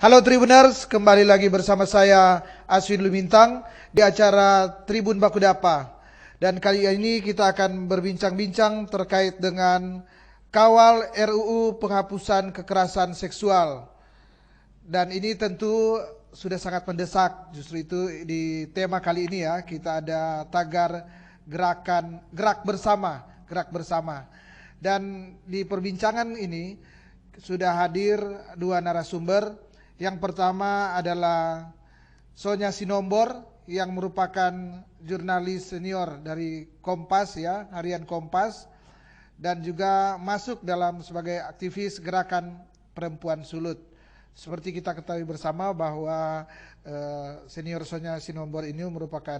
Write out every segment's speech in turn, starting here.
Halo Tribuners, kembali lagi bersama saya Aswin Lumintang di acara Tribun Bakudapa. Dan kali ini kita akan berbincang-bincang terkait dengan kawal RUU penghapusan kekerasan seksual. Dan ini tentu sudah sangat mendesak, justru itu di tema kali ini ya, kita ada tagar gerak bersama. Dan di perbincangan ini sudah hadir dua narasumber. Yang pertama adalah Sonya Sinombor yang merupakan jurnalis senior dari Kompas ya, harian Kompas, dan juga masuk dalam sebagai aktivis gerakan perempuan Sulut. Seperti kita ketahui bersama bahwa senior Sonya Sinombor ini merupakan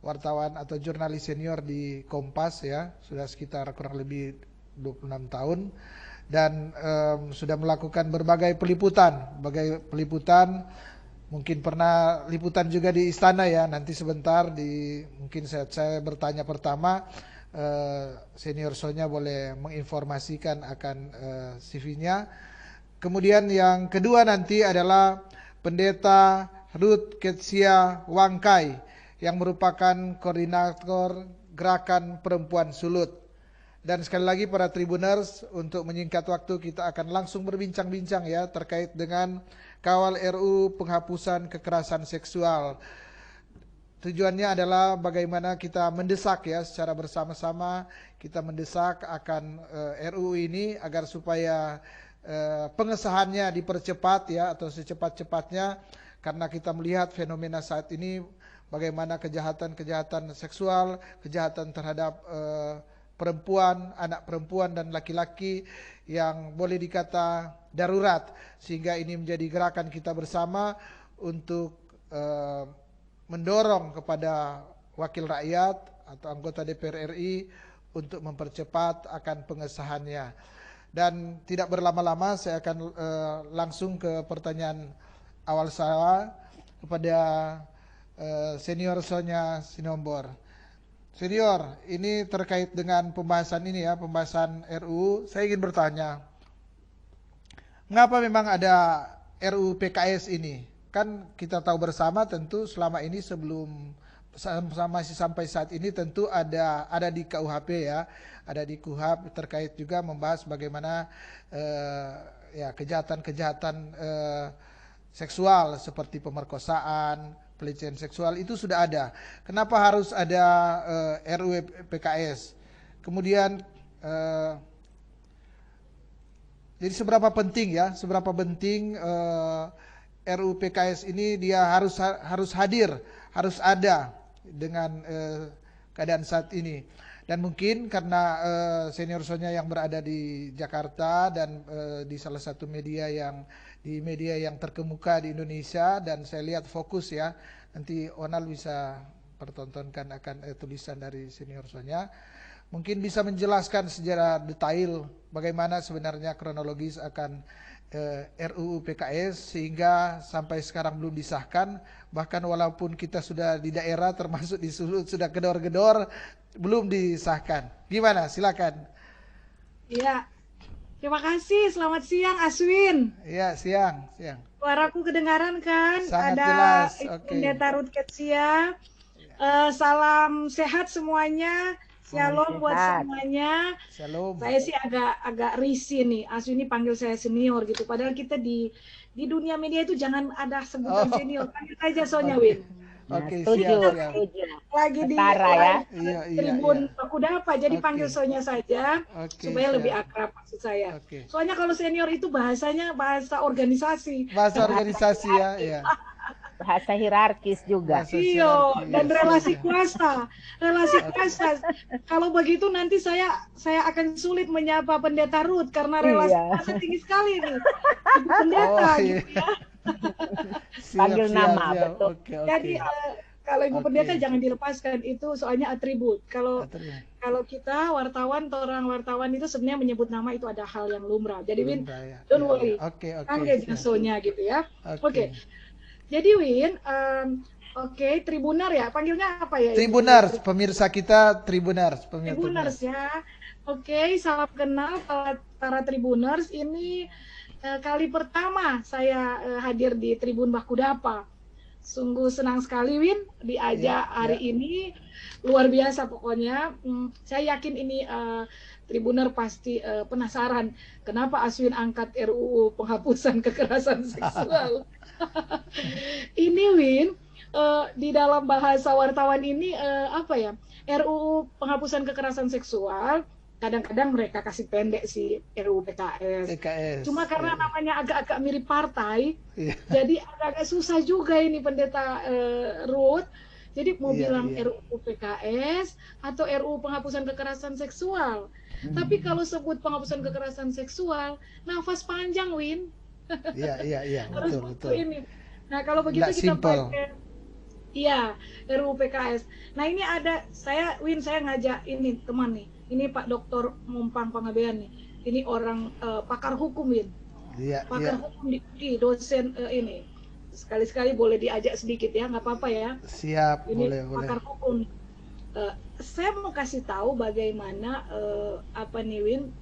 wartawan atau jurnalis senior di Kompas ya, sudah sekitar kurang lebih 26 tahun. Dan sudah melakukan berbagai peliputan, mungkin pernah liputan juga di istana ya. Nanti sebentar mungkin saya bertanya pertama, senior Sonya boleh menginformasikan akan CV-nya. Kemudian yang kedua nanti adalah Pendeta Ruth Ketsia Wangkai yang merupakan koordinator gerakan perempuan Sulut. Dan sekali lagi para Tribuners, untuk menyingkat waktu kita akan langsung berbincang-bincang ya terkait dengan kawal RUU penghapusan kekerasan seksual. Tujuannya adalah bagaimana kita mendesak ya secara bersama-sama, kita mendesak akan RUU ini agar supaya pengesahannya dipercepat ya, atau secepat-cepatnya, karena kita melihat fenomena saat ini bagaimana kejahatan-kejahatan seksual, kejahatan terhadap perempuan, anak perempuan dan laki-laki yang boleh dikata darurat, sehingga ini menjadi gerakan kita bersama untuk mendorong kepada wakil rakyat atau anggota DPR RI untuk mempercepat akan pengesahannya. Dan tidak berlama-lama saya akan langsung ke pertanyaan awal saya kepada senior Sonya Sinombor. Senior, ini terkait dengan pembahasan ini ya, pembahasan RUU. Saya ingin bertanya, mengapa memang ada RUU PKS ini? Kan kita tahu bersama tentu selama ini masih sampai saat ini tentu ada di KUHP ya, ada di KUHP terkait juga membahas bagaimana ya kejahatan-kejahatan seksual seperti pemerkosaan, pelecehan seksual itu sudah ada. Kenapa harus ada RUU PKS? Kemudian jadi seberapa penting RUU PKS ini dia harus hadir, harus ada dengan keadaan saat ini. Dan mungkin karena senior Sonya yang berada di Jakarta dan di salah satu media yang terkemuka di Indonesia, dan saya lihat fokus ya, nanti Onal bisa pertontonkan akan tulisan dari senior Sonya, mungkin bisa menjelaskan secara detail bagaimana sebenarnya kronologis akan RUU PKS sehingga sampai sekarang belum disahkan, bahkan walaupun kita sudah di daerah termasuk di Sulut sudah gedor-gedor belum disahkan. Gimana? Silakan. Iya. Terima kasih, selamat siang Aswin. Iya, siang. Suaraku kedengaran kan? Sangat ada jelas. Pendeta Ruth Ketsia. Salam sehat semuanya. Shalom buat semuanya. Shalom. Saya sih agak risih nih. Aswin ini panggil saya senior gitu. Padahal kita di dunia media itu jangan ada sebutan senior. Panggil aja Sonya Win. Oke, setuju. Lagi di Tribun Bakudapa, jadi panggil Sonya saja supaya lebih akrab maksud saya. Soalnya kalau senior itu bahasanya bahasa organisasi. Bahasa organisasi ya. Bahasa hierarkis juga. Iya, dan relasi kuasa. Kalau begitu nanti saya akan sulit menyapa Pendeta Ruth karena relasi kuasa tinggi sekali nih. Ibu Pendeta gitu ya. Panggil nama, betul. Jadi kalau Ibu Pendeta jangan dilepaskan itu, soalnya atribut. Kalau kita wartawan atau orang wartawan itu sebenarnya menyebut nama itu ada hal yang lumrah. Jadi Win, don't worry. Panggil Sonya gitu ya. Oke. Jadi Win, Tribunar ya, panggilnya apa ya? Tribunars, pemirsa kita Tribunars. Tribunars ya. Oke, salam kenal para Tribunars. Ini kali pertama saya hadir di Tribun Bakudapa. Sungguh senang sekali Win diajak hari ini, luar biasa pokoknya. Saya yakin ini Tribuner pasti penasaran kenapa Aswin angkat RUU penghapusan kekerasan seksual. Ini Win, di dalam bahasa wartawan ini apa ya, RUU penghapusan kekerasan seksual, kadang-kadang mereka kasih pendek sih RUU PKS. Cuma karena namanya agak-agak mirip partai, jadi agak-agak susah juga ini Pendeta Ruth. Jadi mau bilang RUU PKS atau RUU penghapusan kekerasan seksual. Tapi kalau sebut penghapusan kekerasan seksual, nafas panjang Win. Iya, betul. Ini. Nah kalau begitu kita pakai RUU PKS. Nah ini ada saya ngajak ini teman nih. Ini Pak Dr. Mumpang Pangabean nih. Ini orang pakar hukum Win. Pakar hukum di dosen ini. Sekali-sekali boleh diajak sedikit ya, nggak apa-apa ya. Siap, ini boleh. Pakar hukum. Saya mau kasih tahu bagaimana Win,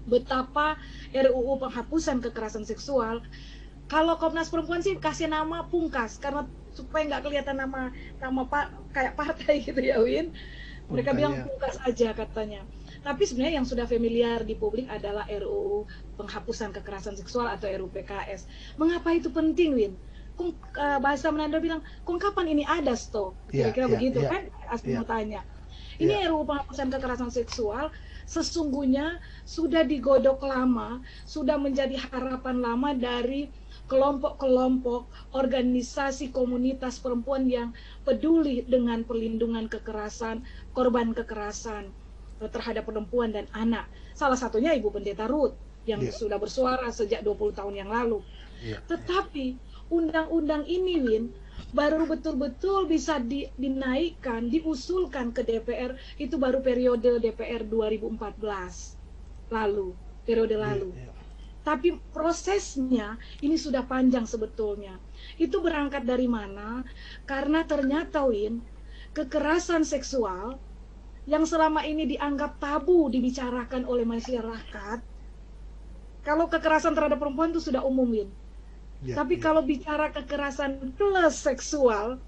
betapa RUU penghapusan kekerasan seksual. Kalau Komnas Perempuan sih kasih nama Pungkas karena supaya nggak kelihatan nama kayak partai gitu ya Win. Mereka bilang Pungkas aja katanya. Tapi sebenarnya yang sudah familiar di publik adalah RUU penghapusan kekerasan seksual atau RUU PKS. Mengapa itu penting Win? Bahasa Manado bilang, kapan ini ada sto? Kira-kira begitu kan? Asli mau tanya. Ini RUU penghapusan kekerasan seksual sesungguhnya sudah digodok lama, sudah menjadi harapan lama dari kelompok-kelompok organisasi komunitas perempuan yang peduli dengan perlindungan korban kekerasan terhadap perempuan dan anak. Salah satunya Ibu Pendeta Ruth yang sudah bersuara sejak 20 tahun yang lalu. Tetapi undang-undang ini Win baru betul-betul bisa dinaikkan, diusulkan ke DPR itu baru periode DPR 2014 lalu, periode lalu. Tapi prosesnya ini sudah panjang sebetulnya. Itu berangkat dari mana? Karena ternyata Win, kekerasan seksual yang selama ini dianggap tabu dibicarakan oleh masyarakat. Kalau kekerasan terhadap perempuan itu sudah umum Win. Tapi kalau bicara kekerasan plus seksual,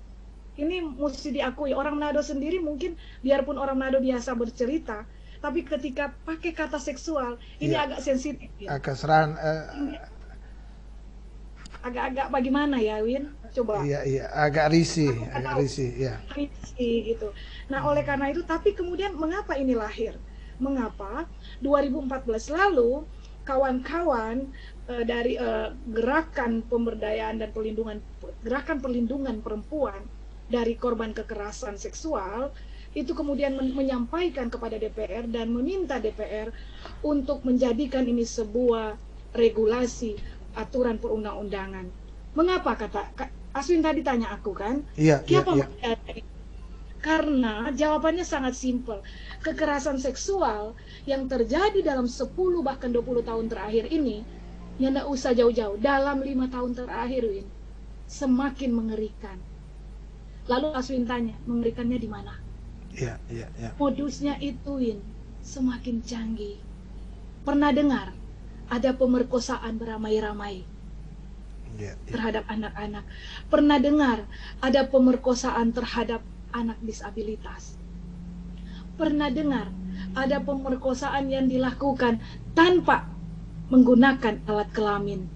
ini mesti diakui. Orang Manado sendiri mungkin biarpun orang Manado biasa bercerita, tapi ketika pakai kata seksual, ini agak sensitif. Agak seran. Agak-agak bagaimana ya Win? Coba. Iya, agak risih, Risih gitu. Nah oleh karena itu, tapi kemudian mengapa ini lahir? Mengapa 2014 lalu kawan-kawan dari gerakan pemberdayaan dan gerakan perlindungan perempuan dari korban kekerasan seksual itu kemudian menyampaikan kepada DPR dan meminta DPR untuk menjadikan ini sebuah regulasi aturan perundang-undangan. Mengapa Aswin tadi tanya aku kan? Iya. Karena jawabannya sangat simpel. Kekerasan seksual yang terjadi dalam 10 bahkan 20 tahun terakhir ini, ya nggak usah jauh-jauh, dalam 5 tahun terakhir Win, semakin mengerikan. Lalu Aswin tanya, mengerikannya di mana? Iya. Modusnya itu Win, semakin canggih. Pernah dengar ada pemerkosaan beramai-ramai terhadap anak-anak? Pernah dengar ada pemerkosaan terhadap anak disabilitas? Pernah dengar ada pemerkosaan yang dilakukan tanpa menggunakan alat kelamin?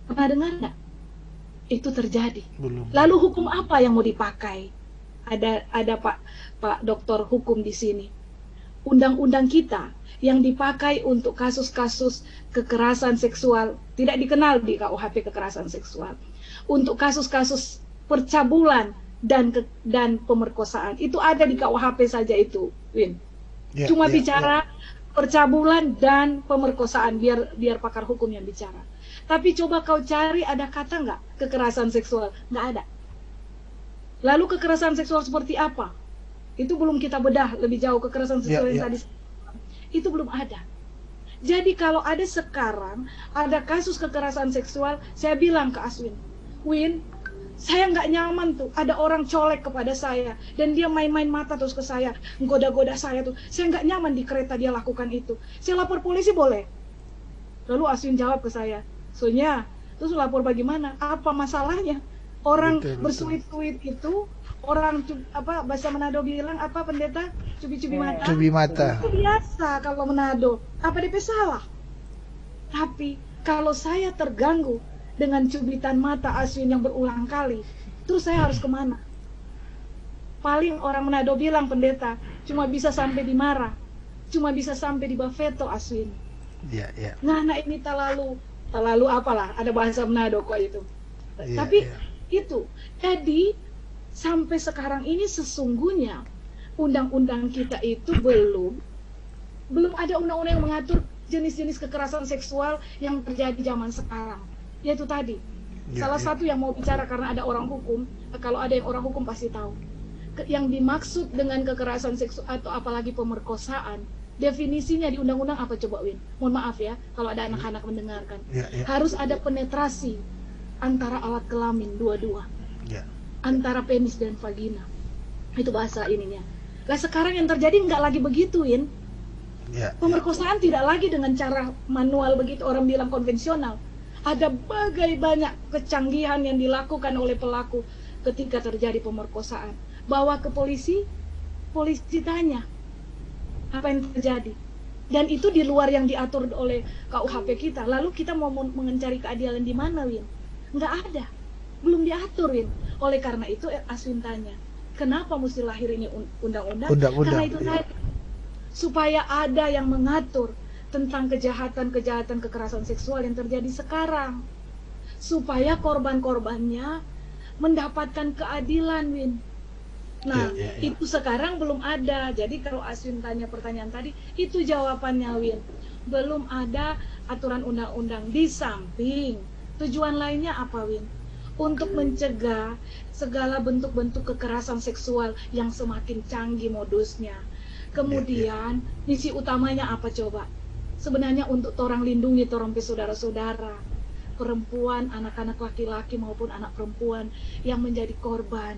Pernah dengar nggak? Itu terjadi. Belum. Lalu hukum apa yang mau dipakai? Ada Pak Doktor Hukum di sini. Undang-undang kita yang dipakai untuk kasus-kasus kekerasan seksual tidak dikenal di KUHP kekerasan seksual. Untuk kasus-kasus percabulan dan pemerkosaan itu ada di KUHP saja itu, Win. Cuma bicara percabulan dan pemerkosaan, biar pakar hukum yang bicara. Tapi coba kau cari ada kata nggak kekerasan seksual? Nggak ada. Lalu kekerasan seksual seperti apa? Itu belum kita bedah lebih jauh. Kekerasan seksual yang tadi itu belum ada. Jadi kalau ada sekarang ada kasus kekerasan seksual, saya bilang ke Aswin, Win, saya nggak nyaman tuh ada orang colek kepada saya dan dia main-main mata terus ke saya, goda-goda saya tuh, saya nggak nyaman di kereta dia lakukan itu. Saya lapor polisi boleh? Lalu Aswin jawab ke saya Sonya, terus lapor bagaimana? Apa masalahnya? Orang bersuit-suit itu, orang bahasa Manado bilang apa pendeta? Cubi-cubi mata. Cubi mata. Itu biasa kalau Manado. Apa DP salah? Tapi kalau saya terganggu dengan cubitan mata Aswin yang berulang kali, terus saya harus kemana? Paling orang Manado bilang pendeta, cuma bisa sampai dimarah, cuma bisa sampai di bafeto Aswin. Nah ini terlalu apalah, ada bahasa Manado kok itu. Tapi itu, jadi sampai sekarang ini sesungguhnya undang-undang kita itu belum ada undang-undang yang mengatur jenis-jenis kekerasan seksual yang terjadi zaman sekarang. Yaitu tadi, salah satu yang mau bicara karena ada orang hukum, kalau ada yang orang hukum pasti tahu. Yang dimaksud dengan kekerasan seksual atau apalagi pemerkosaan, definisinya di undang-undang apa coba Win? Mohon maaf ya, kalau ada anak-anak mendengarkan. Harus ada penetrasi antara alat kelamin dua-dua, antara penis dan vagina. Itu bahasa ininya. Nah sekarang yang terjadi nggak lagi begitu, Win. Pemerkosaan tidak lagi dengan cara manual begitu orang bilang konvensional. Ada banyak kecanggihan yang dilakukan oleh pelaku ketika terjadi pemerkosaan. Bawa ke polisi tanya apa yang terjadi. Dan itu di luar yang diatur oleh KUHP kita. Lalu kita mau mencari keadilan di mana, Win? Nggak ada, belum diatur, Win. Oleh karena itu Aswin tanya, kenapa mesti lahir ini undang-undang? Karena itu tadi, supaya ada yang mengatur tentang kejahatan kekerasan seksual yang terjadi sekarang, supaya korban-korbannya mendapatkan keadilan, Win. Nah, itu sekarang belum ada. Jadi kalau Aswin tanya pertanyaan tadi, itu jawabannya, Win. Belum ada aturan undang-undang. Di samping tujuan lainnya apa, Win? Untuk mencegah segala bentuk-bentuk kekerasan seksual yang semakin canggih modusnya. Kemudian misi utamanya apa coba? Sebenarnya untuk orang lindungi orang saudara-saudara, perempuan, anak-anak laki-laki maupun anak perempuan yang menjadi korban.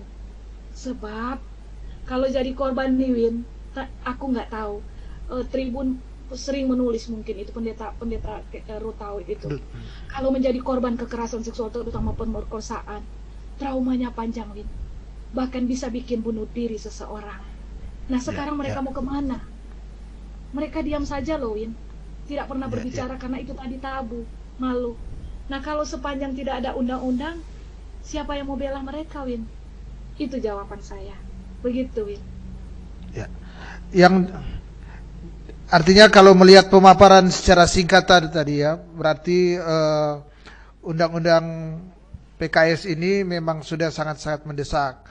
Sebab kalau jadi korban nih, Win, aku nggak tahu. Tribun sering menulis mungkin itu pendeta tahu itu. Kalau menjadi korban kekerasan seksual terutama pemerkosaan, traumanya panjang, Win. Bahkan bisa bikin bunuh diri seseorang. Nah sekarang mereka mau kemana? Mereka diam saja loh, Win. Tidak pernah berbicara karena itu tadi tabu, malu. Nah kalau sepanjang tidak ada undang-undang, siapa yang mau bela mereka, Win? Itu jawaban saya. Begitu, Win. Yang artinya kalau melihat pemaparan secara singkat tadi ya, berarti undang-undang PKS ini memang sudah sangat-sangat mendesak.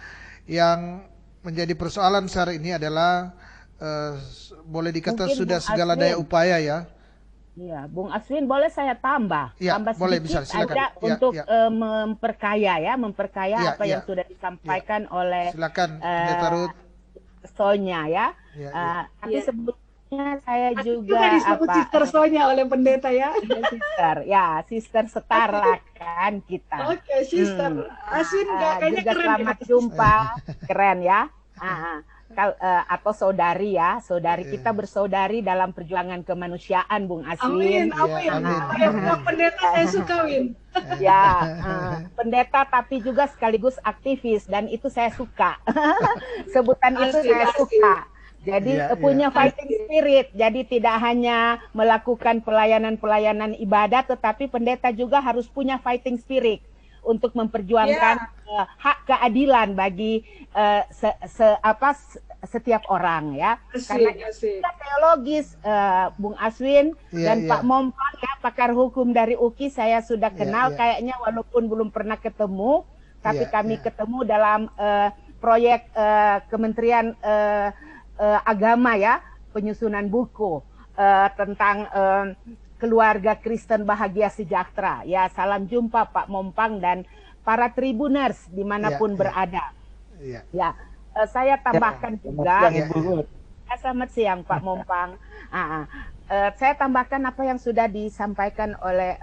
Yang menjadi persoalan saat ini adalah boleh dikata mungkin sudah segala daya upaya ya. Iya, Bung Aswin boleh saya tambah? Tambah boleh, bisa, silakan. Aja untuk memperkaya apa yang sudah disampaikan oleh Pendeta Ruth Sonya ya. Tapi sebelumnya saya juga disebut Sister Sonya oleh pendeta ya. Sister setara kan kita. Oke, Sister. Aswin kayaknya juga keren. Selamat jumpa, keren ya. Atau saudari ya, saudari kita bersaudari dalam perjuangan kemanusiaan, Bung Aswin. Amin. Pendeta saya suka, Win. Pendeta tapi juga sekaligus aktivis dan itu saya suka. Sebutan itu saya suka. Jadi punya fighting spirit. Jadi tidak hanya melakukan pelayanan ibadah, tetapi pendeta juga harus punya fighting spirit untuk memperjuangkan hak keadilan bagi setiap orang ya. Karena kita teologis, Bung Aswin dan Pak Mompang ya, pakar hukum dari UKI saya sudah kenal kayaknya walaupun belum pernah ketemu, tapi kami ketemu dalam proyek Kementerian Agama ya, penyusunan buku tentang keluarga Kristen bahagia sejahtera. Ya, salam jumpa Pak Mompang dan para tribuners dimanapun berada. Saya tambahkan juga. Selamat siang Pak Mompang. Saya tambahkan apa yang sudah disampaikan oleh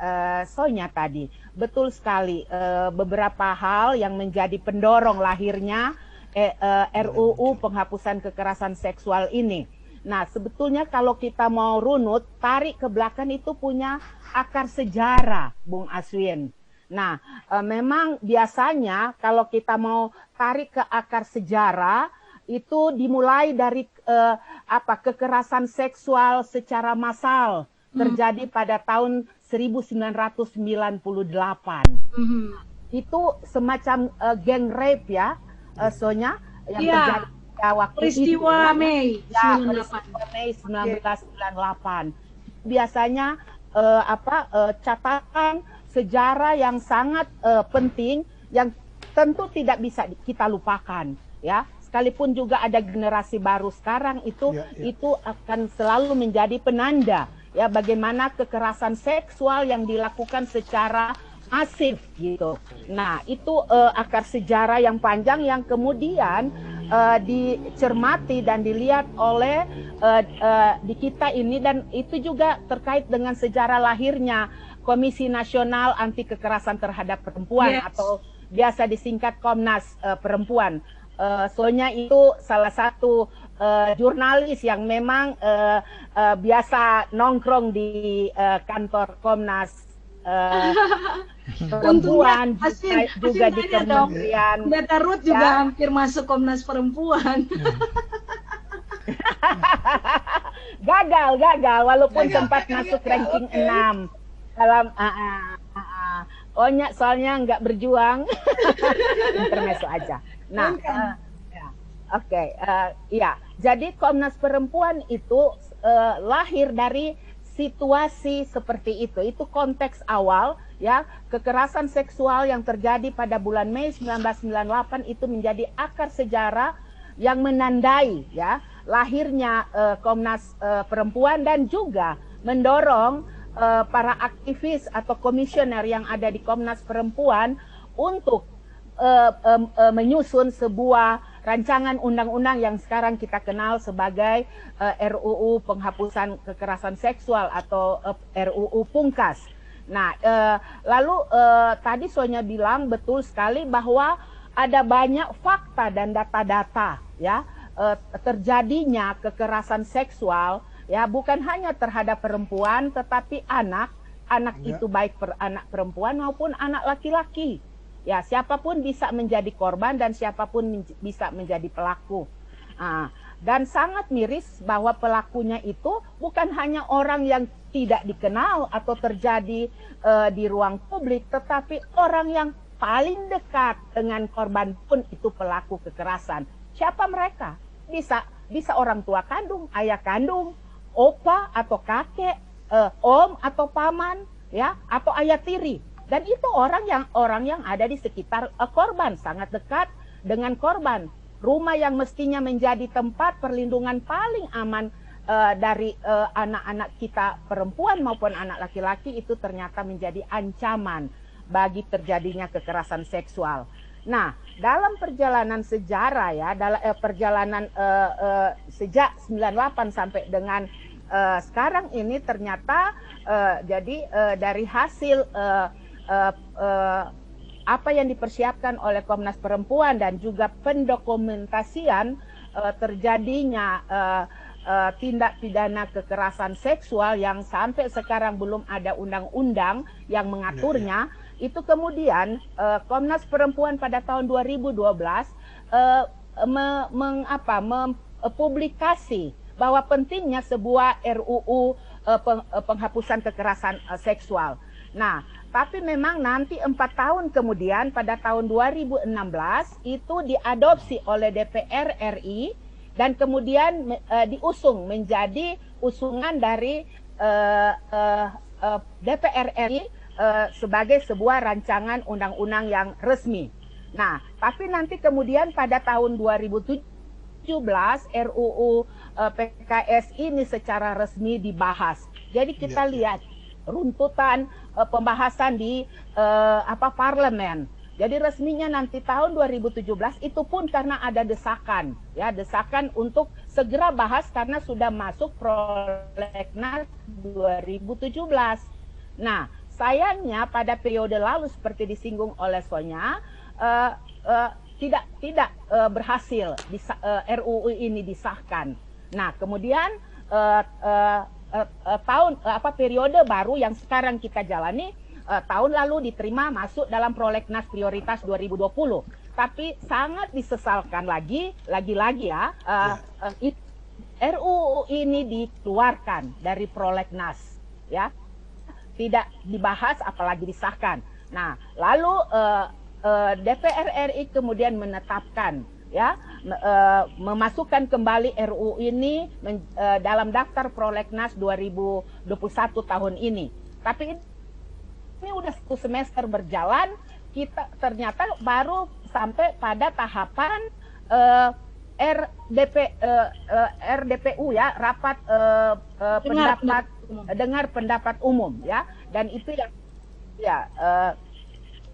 Sonya tadi. Betul sekali, beberapa hal yang menjadi pendorong lahirnya RUU penghapusan kekerasan seksual ini. Nah, sebetulnya kalau kita mau runut, tarik ke belakang itu punya akar sejarah, Bung Aswin. Nah, memang biasanya kalau kita mau tarik ke akar sejarah, itu dimulai dari kekerasan seksual secara massal terjadi pada tahun 1998. Itu semacam geng rape ya, Sonya, yang terjadi waktu peristiwa itu, Mei ya, peristiwa Mei 1998. Biasanya catatan sejarah yang sangat penting yang tentu tidak bisa kita lupakan, ya. Sekalipun juga ada generasi baru sekarang itu akan selalu menjadi penanda ya bagaimana kekerasan seksual yang dilakukan secara masif gitu. Nah, itu akar sejarah yang panjang yang kemudian dicermati dan dilihat oleh di kita ini, dan itu juga terkait dengan sejarah lahirnya Komisi Nasional Anti Kekerasan Terhadap Perempuan atau biasa disingkat Komnas Perempuan. Soalnya itu salah satu jurnalis yang memang biasa nongkrong di kantor Komnas Perempuan, juga di Kementerian. Data Ruth juga hampir masuk Komnas Perempuan. gagal walaupun sempat masuk ranking 6 dalam soalnya nggak berjuang. Intermezzo aja. Nah, jadi Komnas Perempuan itu lahir dari situasi seperti itu. Itu konteks awal ya, kekerasan seksual yang terjadi pada bulan Mei 1998 itu menjadi akar sejarah yang menandai ya lahirnya Komnas Perempuan, dan juga mendorong para aktivis atau komisioner yang ada di Komnas Perempuan untuk menyusun sebuah rancangan undang-undang yang sekarang kita kenal sebagai RUU Penghapusan Kekerasan Seksual atau RUU Pungkas. Nah, lalu tadi Sonya bilang betul sekali bahwa ada banyak fakta dan data-data ya terjadinya kekerasan seksual ya, bukan hanya terhadap perempuan tetapi anak itu baik anak perempuan maupun anak laki-laki. Ya, siapapun bisa menjadi korban dan siapapun bisa menjadi pelaku. Dan sangat miris bahwa pelakunya itu bukan hanya orang yang tidak dikenal atau terjadi di ruang publik, tetapi orang yang paling dekat dengan korban pun itu pelaku kekerasan. Siapa mereka? Bisa orang tua kandung, ayah kandung, opa atau kakek, om atau paman, ya, atau ayah tiri. Dan itu orang yang ada di sekitar korban, sangat dekat dengan korban. Rumah yang mestinya menjadi tempat perlindungan paling aman dari anak-anak kita perempuan maupun anak laki-laki itu ternyata menjadi ancaman bagi terjadinya kekerasan seksual. Nah, dalam perjalanan sejarah ya, dalam perjalanan sejak 98 sampai dengan sekarang ini ternyata dari hasil apa yang dipersiapkan oleh Komnas Perempuan dan juga pendokumentasian terjadinya tindak pidana kekerasan seksual yang sampai sekarang belum ada undang-undang yang mengaturnya, itu kemudian Komnas Perempuan pada tahun 2012 mempublikasi bahwa pentingnya sebuah RUU penghapusan kekerasan seksual. Nah, tapi memang nanti 4 tahun kemudian pada tahun 2016 itu diadopsi oleh DPR RI dan kemudian diusung menjadi usungan dari DPR RI sebagai sebuah rancangan undang-undang yang resmi. Nah, tapi nanti kemudian pada tahun 2017 RUU PKS ini secara resmi dibahas. Jadi kita lihat runtutan pembahasan di parlemen. Jadi resminya nanti tahun 2017 itu pun karena ada desakan untuk segera bahas karena sudah masuk prolegnas 2017. Nah, sayangnya pada periode lalu seperti disinggung oleh Sonya tidak berhasil RUU ini disahkan. Nah, kemudian periode baru yang sekarang kita jalani, tahun lalu diterima masuk dalam prolegnas prioritas 2020. Tapi sangat disesalkan lagi-lagi ya, RUU ini dikeluarkan dari prolegnas, ya, tidak dibahas apalagi disahkan. Nah, lalu DPR RI kemudian menetapkan, ya, memasukkan kembali RUU ini dalam daftar prolegnas 2021 tahun ini. Tapi ini udah 1 semester berjalan, kita ternyata baru sampai pada tahapan RDPU, ya, rapat dengar pendapat umum, ya, dan itu yang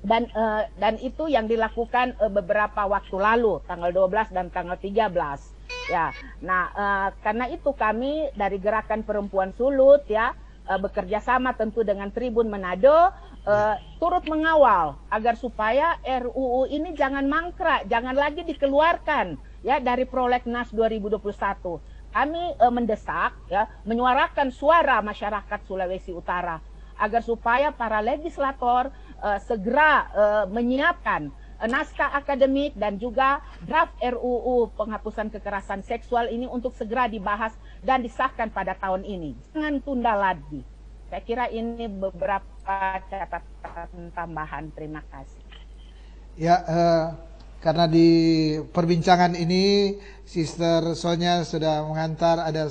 dan itu yang dilakukan beberapa waktu lalu, tanggal 12 dan tanggal 13, ya. Nah, karena itu kami dari Gerakan Perempuan Sulut, ya, bekerja sama tentu dengan Tribun Manado, turut mengawal agar supaya RUU ini jangan mangkrak, jangan lagi dikeluarkan, ya, dari prolegnas 2021. Kami mendesak, ya, menyuarakan suara masyarakat Sulawesi Utara agar supaya para legislator segera menyiapkan naskah akademik dan juga draft RUU penghapusan kekerasan seksual ini untuk segera dibahas dan disahkan pada tahun ini. Jangan tunda lagi. Saya kira ini beberapa catatan tambahan. Terima kasih. Ya, karena di perbincangan ini Sister Sonya sudah mengantar ada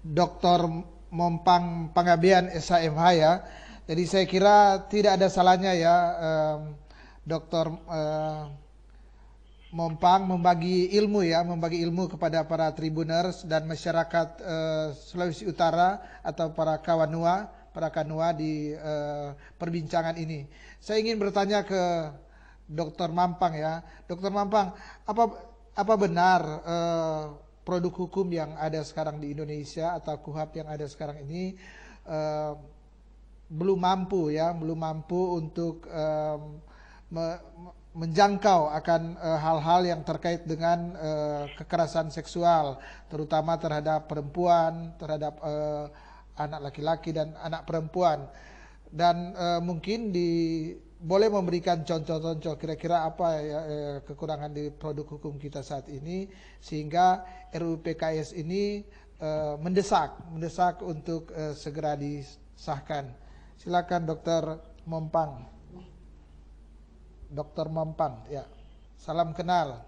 Dr. Mompang Panggabean SHMH, ya. Jadi saya kira tidak ada salahnya, ya, Dr. Mompang membagi ilmu, ya, membagi ilmu kepada para tribuners dan masyarakat Sulawesi Utara atau para kanua di perbincangan ini. Saya ingin bertanya ke Dr. Mampang, ya. Dr. Mampang, apa benar produk hukum yang ada sekarang di Indonesia atau KUHP yang ada sekarang ini belum mampu untuk menjangkau akan hal-hal yang terkait dengan kekerasan seksual, terutama terhadap perempuan, terhadap anak laki-laki dan anak perempuan. Dan mungkin boleh memberikan contoh-contoh kira-kira apa, ya, kekurangan di produk hukum kita saat ini sehingga RUU PKS ini mendesak untuk segera disahkan. Silakan Dr. Mompang. Dr. Mompang, ya. Salam kenal.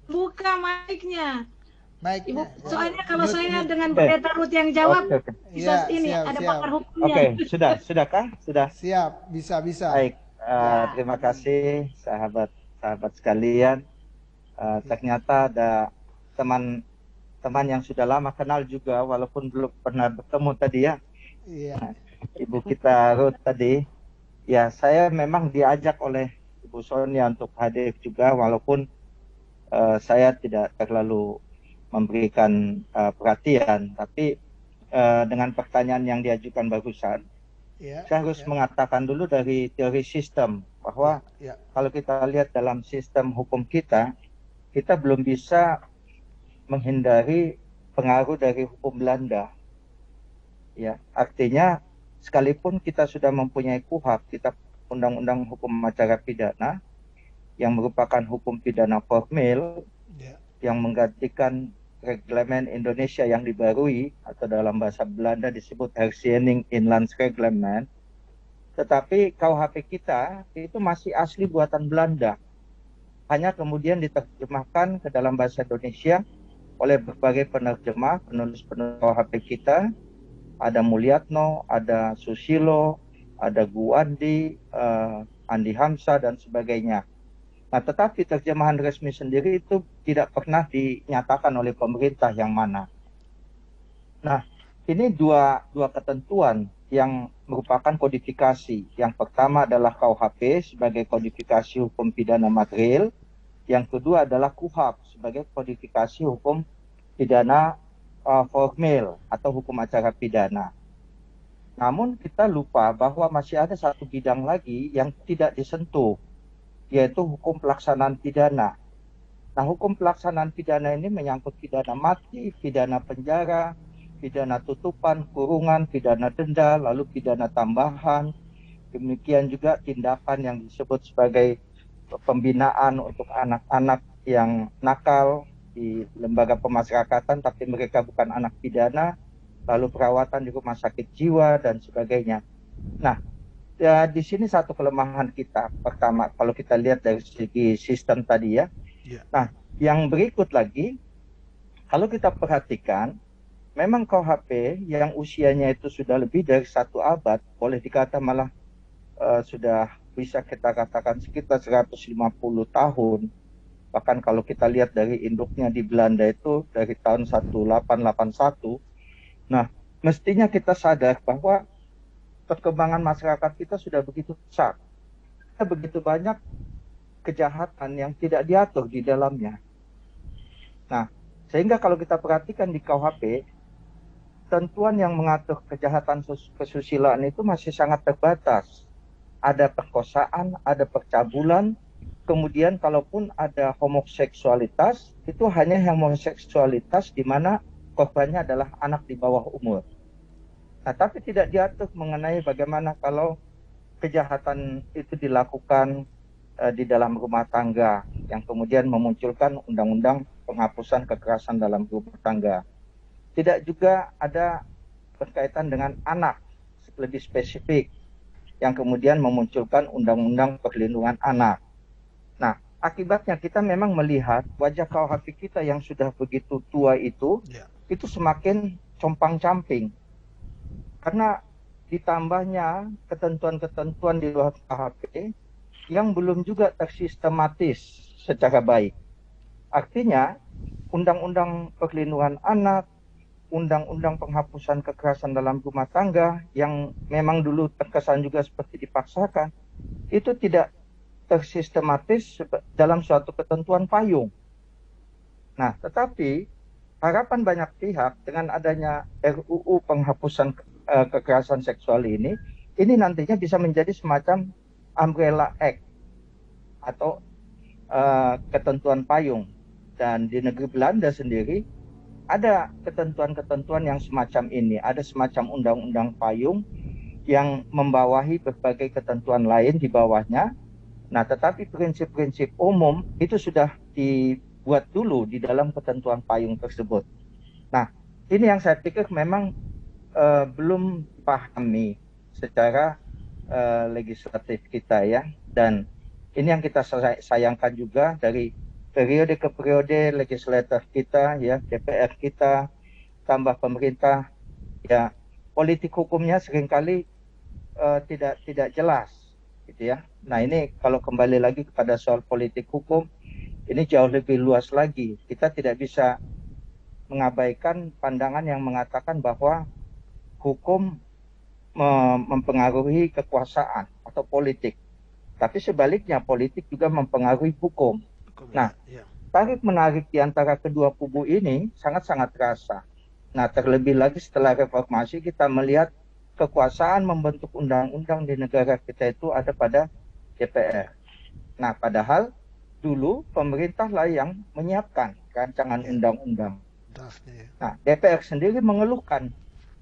Buka mic-nya. Ibu, soalnya kalau saya dengan Pendeta Ruth yang jawab, bisa ini siap, ada pakar hukumnya. Sudahkah? Sudah. Siap, bisa. Baik, terima kasih sahabat sekalian. Ternyata ada teman yang sudah lama kenal juga, walaupun belum pernah bertemu tadi, ya. Iya. Ibu kita Ruth tadi, ya, saya memang diajak oleh Ibu Sonia untuk hadir juga, walaupun saya tidak terlalu memberikan perhatian, tapi dengan pertanyaan yang diajukan barusan, saya harus mengatakan dulu dari teori sistem bahwa kalau kita lihat dalam sistem hukum kita belum bisa menghindari pengaruh dari hukum Belanda. Ya, artinya sekalipun kita sudah mempunyai KUHP, kita Undang-Undang Hukum Acara Pidana yang merupakan hukum pidana formil yang menggantikan Reglemen Indonesia yang dibarui atau dalam bahasa Belanda disebut Herziening Inlandsreglement, tetapi KUHP kita itu masih asli buatan Belanda, hanya kemudian diterjemahkan ke dalam bahasa Indonesia oleh berbagai penerjemah, penulis KUHP kita. Ada Mulyatno, ada Susilo, ada Guandi, Andi Hamsa, dan sebagainya. Nah, tetapi terjemahan resmi sendiri itu tidak pernah dinyatakan oleh pemerintah yang mana. Nah, ini dua ketentuan yang merupakan kodifikasi. Yang pertama adalah KUHP sebagai kodifikasi hukum pidana material. Yang kedua adalah KUHP sebagai kodifikasi hukum pidana formil atau hukum acara pidana. Namun kita lupa bahwa masih ada satu bidang lagi yang tidak disentuh, yaitu hukum pelaksanaan pidana. Nah, hukum pelaksanaan pidana ini menyangkut pidana mati, pidana penjara, pidana tutupan, kurungan, pidana denda, lalu pidana tambahan. Demikian juga tindakan yang disebut sebagai pembinaan untuk anak-anak yang nakal di lembaga pemasyarakatan tapi mereka bukan anak pidana, lalu perawatan di rumah sakit jiwa dan sebagainya. Nah, ya, di sini satu kelemahan kita. Pertama, kalau kita lihat dari segi sistem tadi ya. Nah, yang berikut lagi, kalau kita perhatikan, memang KUHP yang usianya itu sudah lebih dari 1 abad, boleh dikata malah sudah bisa kita katakan sekitar 150 tahun. Bahkan kalau kita lihat dari induknya di Belanda itu dari tahun 1881. Nah, mestinya kita sadar bahwa perkembangan masyarakat kita sudah begitu besar. Ada begitu banyak kejahatan yang tidak diatur di dalamnya. Nah, sehingga kalau kita perhatikan di KUHP, ketentuan yang mengatur kejahatan kesusilaan itu masih sangat terbatas. Ada perkosaan, ada percabulan, kemudian kalaupun ada homoseksualitas, itu hanya homoseksualitas di mana korbannya adalah anak di bawah umur. Nah, tapi tidak diatur mengenai bagaimana kalau kejahatan itu dilakukan di dalam rumah tangga, yang kemudian memunculkan undang-undang penghapusan kekerasan dalam rumah tangga. Tidak juga ada berkaitan dengan anak lebih spesifik, yang kemudian memunculkan undang-undang perlindungan anak. Nah, akibatnya kita memang melihat wajah KUHP kita yang sudah begitu tua itu semakin compang-camping. Karena ditambahnya ketentuan-ketentuan di luar KUHP yang belum juga tersistematis secara baik. Artinya, undang-undang perlindungan anak, undang-undang penghapusan kekerasan dalam rumah tangga yang memang dulu terkesan juga seperti dipaksakan, itu tidak tersistematis dalam suatu ketentuan payung. Nah, tetapi harapan banyak pihak dengan adanya RUU penghapusan kekerasan seksual ini nantinya bisa menjadi semacam umbrella act atau ketentuan payung. Dan di negeri Belanda sendiri ada ketentuan-ketentuan yang semacam ini, ada semacam undang-undang payung yang membawahi berbagai ketentuan lain di bawahnya. Nah, tetapi prinsip-prinsip umum itu sudah dibuat dulu di dalam ketentuan payung tersebut. Nah, ini yang saya pikir memang belum dipahami secara legislatif kita ya, dan ini yang kita sayangkan juga dari periode ke periode legislatif kita ya, DPR kita tambah pemerintah ya, politik hukumnya seringkali tidak jelas gitu ya. Nah, ini kalau kembali lagi kepada soal politik hukum, ini jauh lebih luas lagi. Kita tidak bisa mengabaikan pandangan yang mengatakan bahwa hukum mempengaruhi kekuasaan atau politik. Tapi sebaliknya, politik juga mempengaruhi hukum. Nah, tarik-menarik di antara kedua kubu ini sangat-sangat terasa. Nah, terlebih lagi setelah reformasi kita melihat kekuasaan membentuk undang-undang di negara kita itu ada pada DPR. Nah, padahal dulu pemerintahlah yang menyiapkan rancangan undang-undang. Nah, DPR sendiri mengeluhkan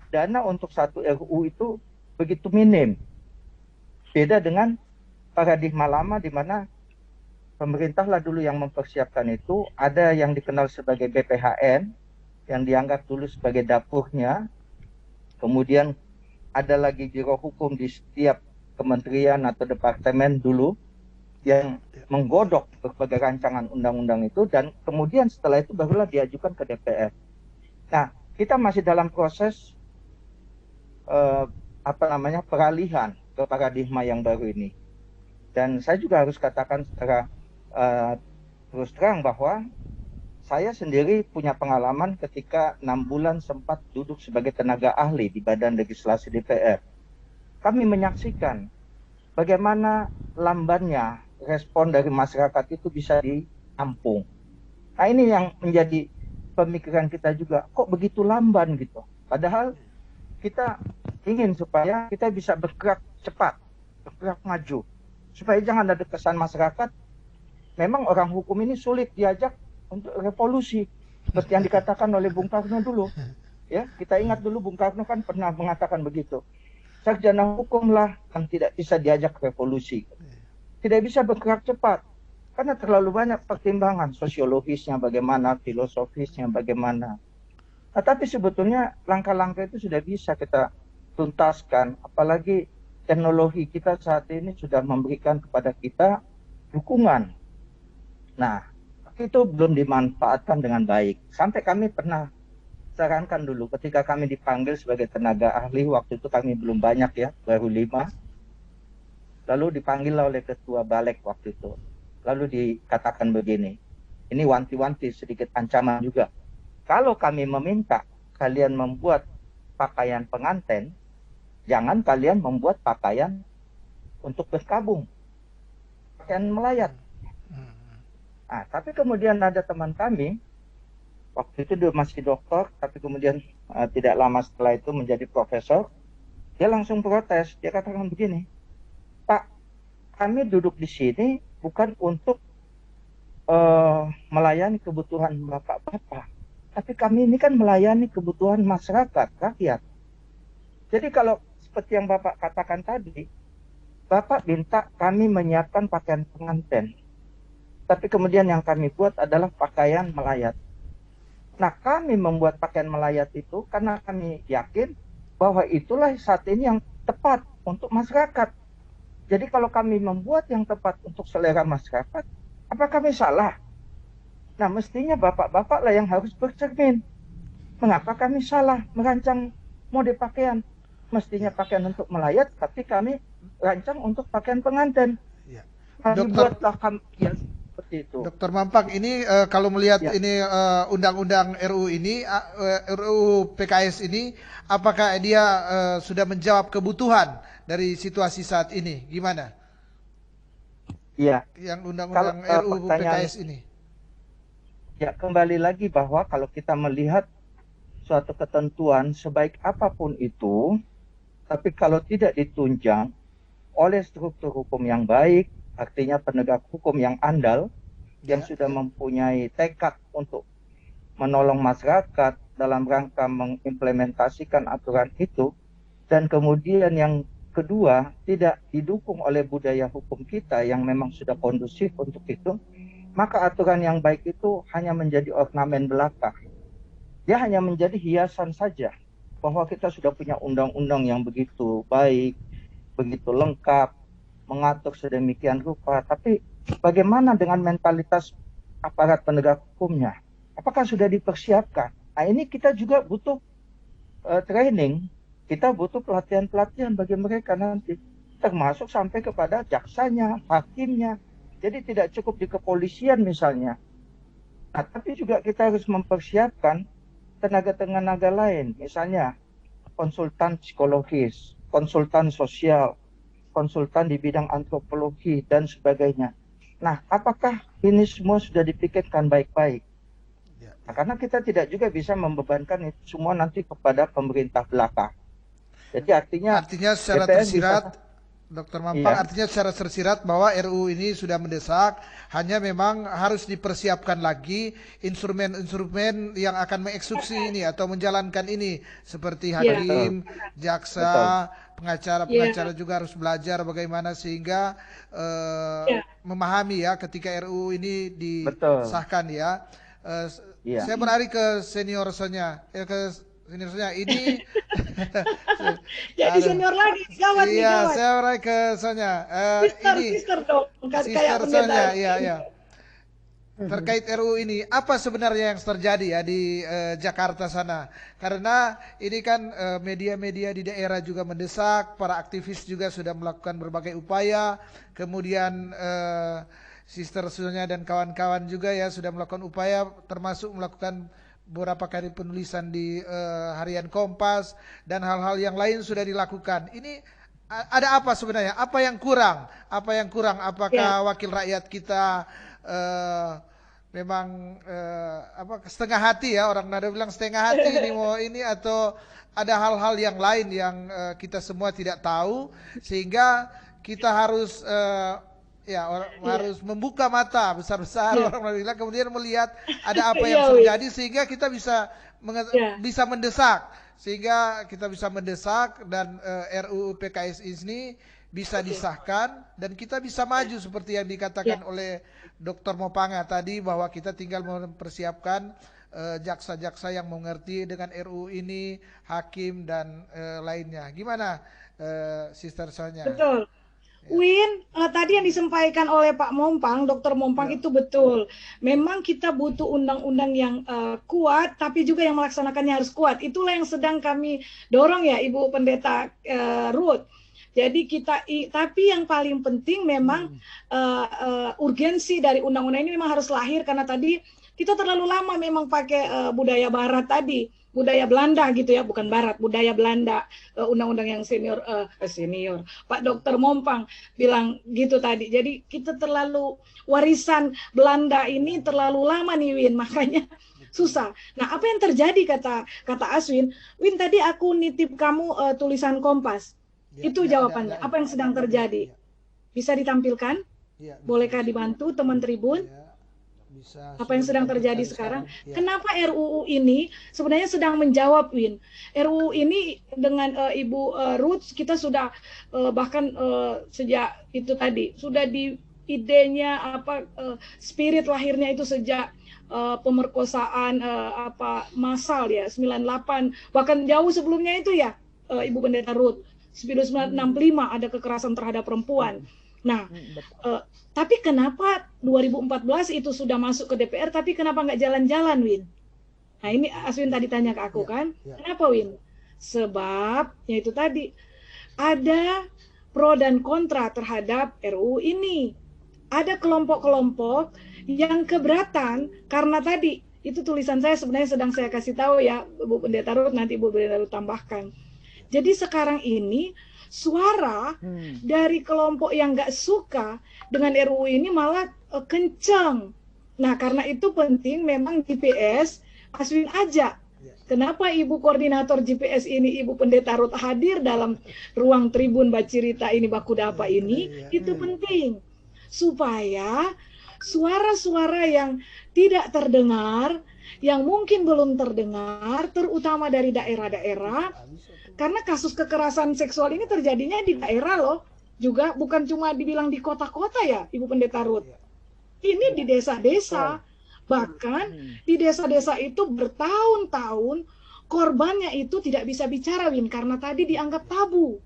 dana untuk satu RUU itu begitu minim. Beda dengan paradigma lama di mana pemerintahlah dulu yang mempersiapkan itu. Ada yang dikenal sebagai BPHN yang dianggap dulu sebagai dapurnya. Kemudian ada lagi biro hukum di setiap kementerian atau departemen dulu yang menggodok berbagai rancangan undang-undang itu, dan kemudian setelah itu barulah diajukan ke DPR. Nah, kita masih dalam proses peralihan ke paradigma yang baru ini. Dan saya juga harus katakan secara terus terang bahwa saya sendiri punya pengalaman ketika 6 bulan sempat duduk sebagai tenaga ahli di Badan Legislasi DPR. Kami menyaksikan bagaimana lambannya respon dari masyarakat itu bisa ditampung. Nah, ini yang menjadi pemikiran kita juga, kok begitu lamban gitu. Padahal kita ingin supaya kita bisa bergerak cepat, bergerak maju, supaya jangan ada kesan masyarakat memang orang hukum ini sulit diajak untuk revolusi seperti yang dikatakan oleh Bung Karno dulu. Ya, kita ingat dulu Bung Karno kan pernah mengatakan begitu. Sarjana hukumlah yang tidak bisa diajak revolusi. Tidak bisa bergerak cepat karena terlalu banyak pertimbangan sosiologisnya bagaimana, filosofisnya bagaimana. Nah, tapi sebetulnya langkah-langkah itu sudah bisa kita tuntaskan, apalagi teknologi kita saat ini sudah memberikan kepada kita dukungan. Nah, itu belum dimanfaatkan dengan baik. Sampai kami pernah sarankan dulu ketika kami dipanggil sebagai tenaga ahli, waktu itu kami belum banyak ya, baru 5. Lalu dipanggil oleh ketua balik waktu itu. Lalu dikatakan begini, ini wanti-wanti sedikit ancaman juga. Kalau kami meminta kalian membuat pakaian pengantin, jangan kalian membuat pakaian untuk berkabung, pakaian melayat. Nah, tapi kemudian ada teman kami, waktu itu dia masih dokter, tapi kemudian tidak lama setelah itu menjadi profesor, dia langsung protes. Dia katakan begini, Pak, kami duduk di sini bukan untuk melayani kebutuhan bapak-bapak, tapi kami ini kan melayani kebutuhan masyarakat, rakyat. Jadi kalau seperti yang Bapak katakan tadi, Bapak minta kami menyiapkan pakaian pengantin, tapi kemudian yang kami buat adalah pakaian melayat. Nah, kami membuat pakaian melayat itu karena kami yakin bahwa itulah saat ini yang tepat untuk masyarakat. Jadi kalau kami membuat yang tepat untuk selera masyarakat, apa kami salah? Nah, mestinya bapak-bapak lah yang harus bercermin. Mengapa kami salah merancang mode pakaian? Mestinya pakaian untuk melayat, tapi kami rancang untuk pakaian pengantin. Ya. Kami buatlah kami ya, seperti itu. Dokter Mampak, ini kalau melihat ini undang-undang RUU ini, RUU PKS ini, apakah dia sudah menjawab kebutuhan dari situasi saat ini? Gimana? Iya. Yang undang-undang RUU PKS ini. Ya, kembali lagi bahwa kalau kita melihat suatu ketentuan sebaik apapun itu, tapi kalau tidak ditunjang oleh struktur hukum yang baik, artinya penegak hukum yang andal, yang sudah mempunyai tekad untuk menolong masyarakat dalam rangka mengimplementasikan aturan itu, dan kemudian yang kedua, tidak didukung oleh budaya hukum kita yang memang sudah kondusif untuk itu, maka aturan yang baik itu hanya menjadi ornamen belaka. Dia hanya menjadi hiasan saja, bahwa kita sudah punya undang-undang yang begitu baik, begitu lengkap, mengatur sedemikian rupa, tapi bagaimana dengan mentalitas aparat penegak hukumnya? Apakah sudah dipersiapkan? Nah, ini kita juga butuh training, kita butuh pelatihan-pelatihan bagi mereka nanti, termasuk sampai kepada jaksanya, hakimnya. Jadi tidak cukup di kepolisian misalnya. Nah, tapi juga kita harus mempersiapkan tenaga-tenaga lain, misalnya konsultan psikologis, konsultan sosial, konsultan di bidang antropologi, dan sebagainya. Nah, apakah ini semua sudah dipikirkan baik-baik? Nah, karena kita tidak juga bisa membebankan itu semua nanti kepada pemerintah belaka. Jadi artinya secara DPR tersirat, bisa, Dokter Mampang, artinya secara tersirat bahwa RUU ini sudah mendesak, hanya memang harus dipersiapkan lagi instrumen-instrumen yang akan mengeksekusi ini atau menjalankan ini, seperti hakim, jaksa, pengacara juga harus belajar bagaimana sehingga memahami ya ketika RUU ini disahkan ya. Saya beralih ke senior Sonya, ini jadi senior lagi, gawat nih, gawat. Saya beralih ke Sonya. Sister dong, Sister Sonya, iya. Terkait RUU ini, apa sebenarnya yang terjadi ya di Jakarta sana? Karena ini kan media-media di daerah juga mendesak, para aktivis juga sudah melakukan berbagai upaya, kemudian Sister Sonya dan kawan-kawan juga ya sudah melakukan upaya, termasuk melakukan beberapa kali penulisan di harian Kompas dan hal-hal yang lain sudah dilakukan. Ini ada apa sebenarnya? Apa yang kurang? Apakah wakil rakyat kita memang setengah hati ya, orang nada bilang setengah hati ini mau ini, atau ada hal-hal yang lain yang kita semua tidak tahu sehingga kita harus harus membuka mata besar-besar orang bilang, kemudian melihat ada apa yang terjadi sehingga kita bisa bisa mendesak, sehingga kita bisa mendesak dan RUU PKS ini bisa disahkan dan kita bisa maju seperti yang dikatakan oleh Dr. Mopanga tadi, bahwa kita tinggal mempersiapkan jaksa-jaksa yang mengerti dengan RUU ini, hakim dan lainnya. Gimana Sister Sonya? Betul. Win, tadi yang disampaikan oleh Pak Mompang, Dr. Mompang itu betul. Memang kita butuh undang-undang yang kuat, tapi juga yang melaksanakannya harus kuat. Itulah yang sedang kami dorong ya, Ibu Pendeta Ruth. Jadi tapi yang paling penting memang urgensi dari undang-undang ini memang harus lahir, karena tadi kita terlalu lama memang pakai budaya Barat tadi. Budaya Belanda gitu ya, bukan Barat, budaya Belanda, undang-undang yang senior, Pak Dr. Mompang bilang gitu tadi. Jadi kita terlalu, warisan Belanda ini terlalu lama nih Win, makanya susah. Nah, apa yang terjadi kata Aswin, Win tadi aku nitip kamu tulisan Kompas. Itu jawabannya. Apa yang sedang terjadi? Bisa ditampilkan? Bolehkah dibantu teman Tribun? Apa yang sedang terjadi sekarang? Kenapa RUU ini sebenarnya sedang menjawab, Win? RUU ini dengan Ibu Ruth kita sudah bahkan sejak itu tadi sudah di idenya spirit lahirnya itu sejak pemerkosaan massal ya 98, bahkan jauh sebelumnya itu ya Ibu Pendeta Ruth 1965 ada kekerasan terhadap perempuan. Nah, tapi kenapa 2014 itu sudah masuk ke DPR, tapi kenapa nggak jalan-jalan, Win? Nah, ini Aswin tadi tanya ke aku kan, kenapa, Win? Sebab, yaitu tadi, ada pro dan kontra terhadap RUU ini. Ada kelompok-kelompok yang keberatan, karena tadi, itu tulisan saya sebenarnya sedang saya kasih tahu ya, Bu Pendeta Ruth, nanti Bu Pendeta Ruth tambahkan. Jadi sekarang ini, suara dari kelompok yang nggak suka dengan RUU ini malah kencang. Nah, karena itu penting memang GPS Aswin ajak. Kenapa Ibu Koordinator GPS ini, Ibu Pendeta Ruth hadir dalam ruang Tribun Bacirita ini, Bakudapa ini, itu penting. Supaya suara-suara yang tidak terdengar, yang mungkin belum terdengar, terutama dari daerah-daerah, karena kasus kekerasan seksual ini terjadinya di daerah loh, juga bukan cuma dibilang di kota-kota ya, Ibu Pendeta Ruth. Ini di desa-desa, bahkan di desa-desa itu bertahun-tahun korbannya itu tidak bisa bicara, Win, karena tadi dianggap tabu.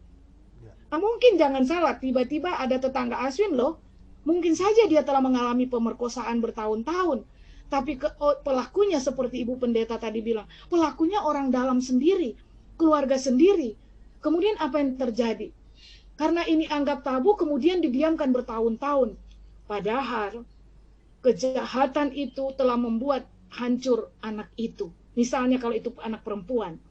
Nah, mungkin jangan salah, tiba-tiba ada tetangga Aswin loh, mungkin saja dia telah mengalami pemerkosaan bertahun-tahun, tapi pelakunya seperti Ibu Pendeta tadi bilang, pelakunya orang dalam sendiri, keluarga sendiri. Kemudian apa yang terjadi? Karena ini anggap tabu, kemudian didiamkan bertahun-tahun. Padahal kejahatan itu telah membuat hancur anak itu. Misalnya kalau itu anak perempuan.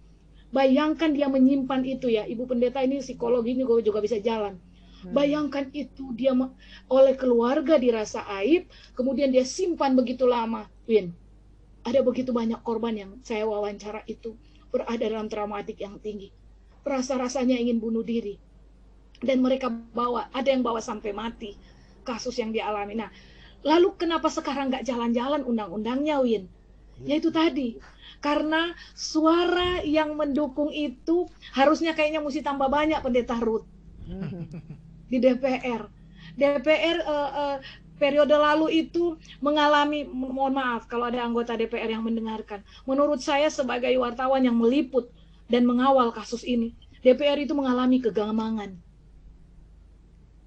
Bayangkan dia menyimpan itu ya. Ibu Pendeta ini psikologi ini juga bisa jalan. Bayangkan itu dia oleh keluarga dirasa aib, kemudian dia simpan begitu lama. Win, ada begitu banyak korban yang saya wawancara itu berada dalam traumatik yang tinggi. Rasa-rasanya ingin bunuh diri. Dan mereka ada yang bawa sampai mati. Kasus yang dialami. Nah, lalu kenapa sekarang nggak jalan-jalan undang-undangnya, Win? Yaitu tadi. Karena suara yang mendukung itu harusnya kayaknya mesti tambah banyak, Pendeta Ruth. Di DPR. Periode lalu itu mengalami, mohon maaf kalau ada anggota DPR yang mendengarkan, menurut saya sebagai wartawan yang meliput dan mengawal kasus ini, DPR itu mengalami kegamangan.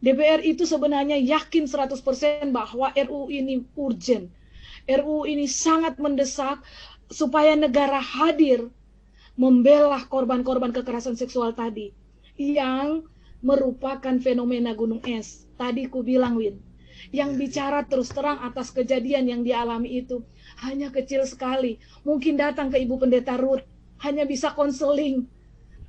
DPR itu sebenarnya yakin 100% bahwa RUU ini urgent. RUU ini sangat mendesak supaya negara hadir membela korban-korban kekerasan seksual tadi, yang merupakan fenomena gunung es. Tadi ku bilang, Win, yang bicara terus terang atas kejadian yang dialami itu hanya kecil sekali. Mungkin datang ke Ibu Pendeta Ruth, hanya bisa konseling.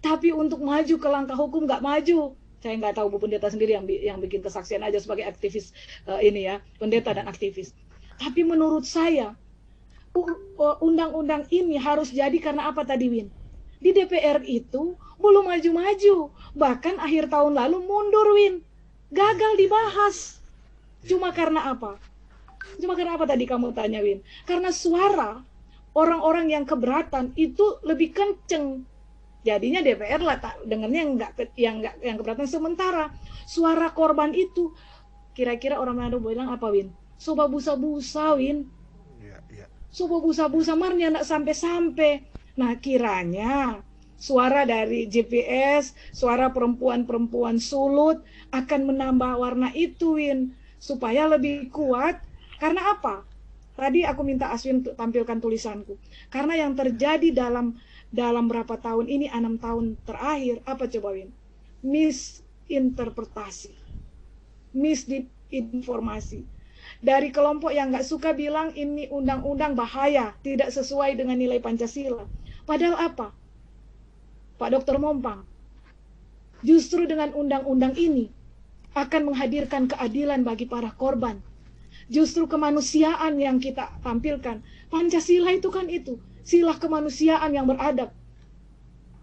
Tapi untuk maju ke langkah hukum nggak maju. Saya nggak tahu Bu Pendeta sendiri yang bikin kesaksian aja sebagai aktivis ini ya, pendeta dan aktivis. Tapi menurut saya, undang-undang ini harus jadi karena apa tadi, Win? Di DPR itu belum maju-maju. Bahkan akhir tahun lalu mundur, Win. gagal dibahas. Cuma karena apa? Cuma karena apa tadi kamu tanya, Win? Karena suara orang-orang yang keberatan itu lebih kenceng. Jadinya DPR lah dengarnya yang keberatan. Sementara suara korban itu kira-kira orang Manado bilang apa, Win? Soba busa-busa, Win. Soba busa-busa marnya nak sampai-sampai. Nah, kiranya suara dari GPS, suara perempuan-perempuan Sulut akan menambah warna itu, Win, supaya lebih kuat. Karena apa? Tadi aku minta Aswin untuk tampilkan tulisanku. Karena yang terjadi dalam berapa tahun ini, 6 tahun terakhir, apa coba, Win? Misinterpretasi, misinformasi. Dari kelompok yang nggak suka bilang ini undang-undang bahaya, tidak sesuai dengan nilai Pancasila. Padahal apa? Pak Dr. Mompang, justru dengan undang-undang ini akan menghadirkan keadilan bagi para korban. Justru kemanusiaan yang kita tampilkan. Pancasila itu kan itu, sila kemanusiaan yang beradab.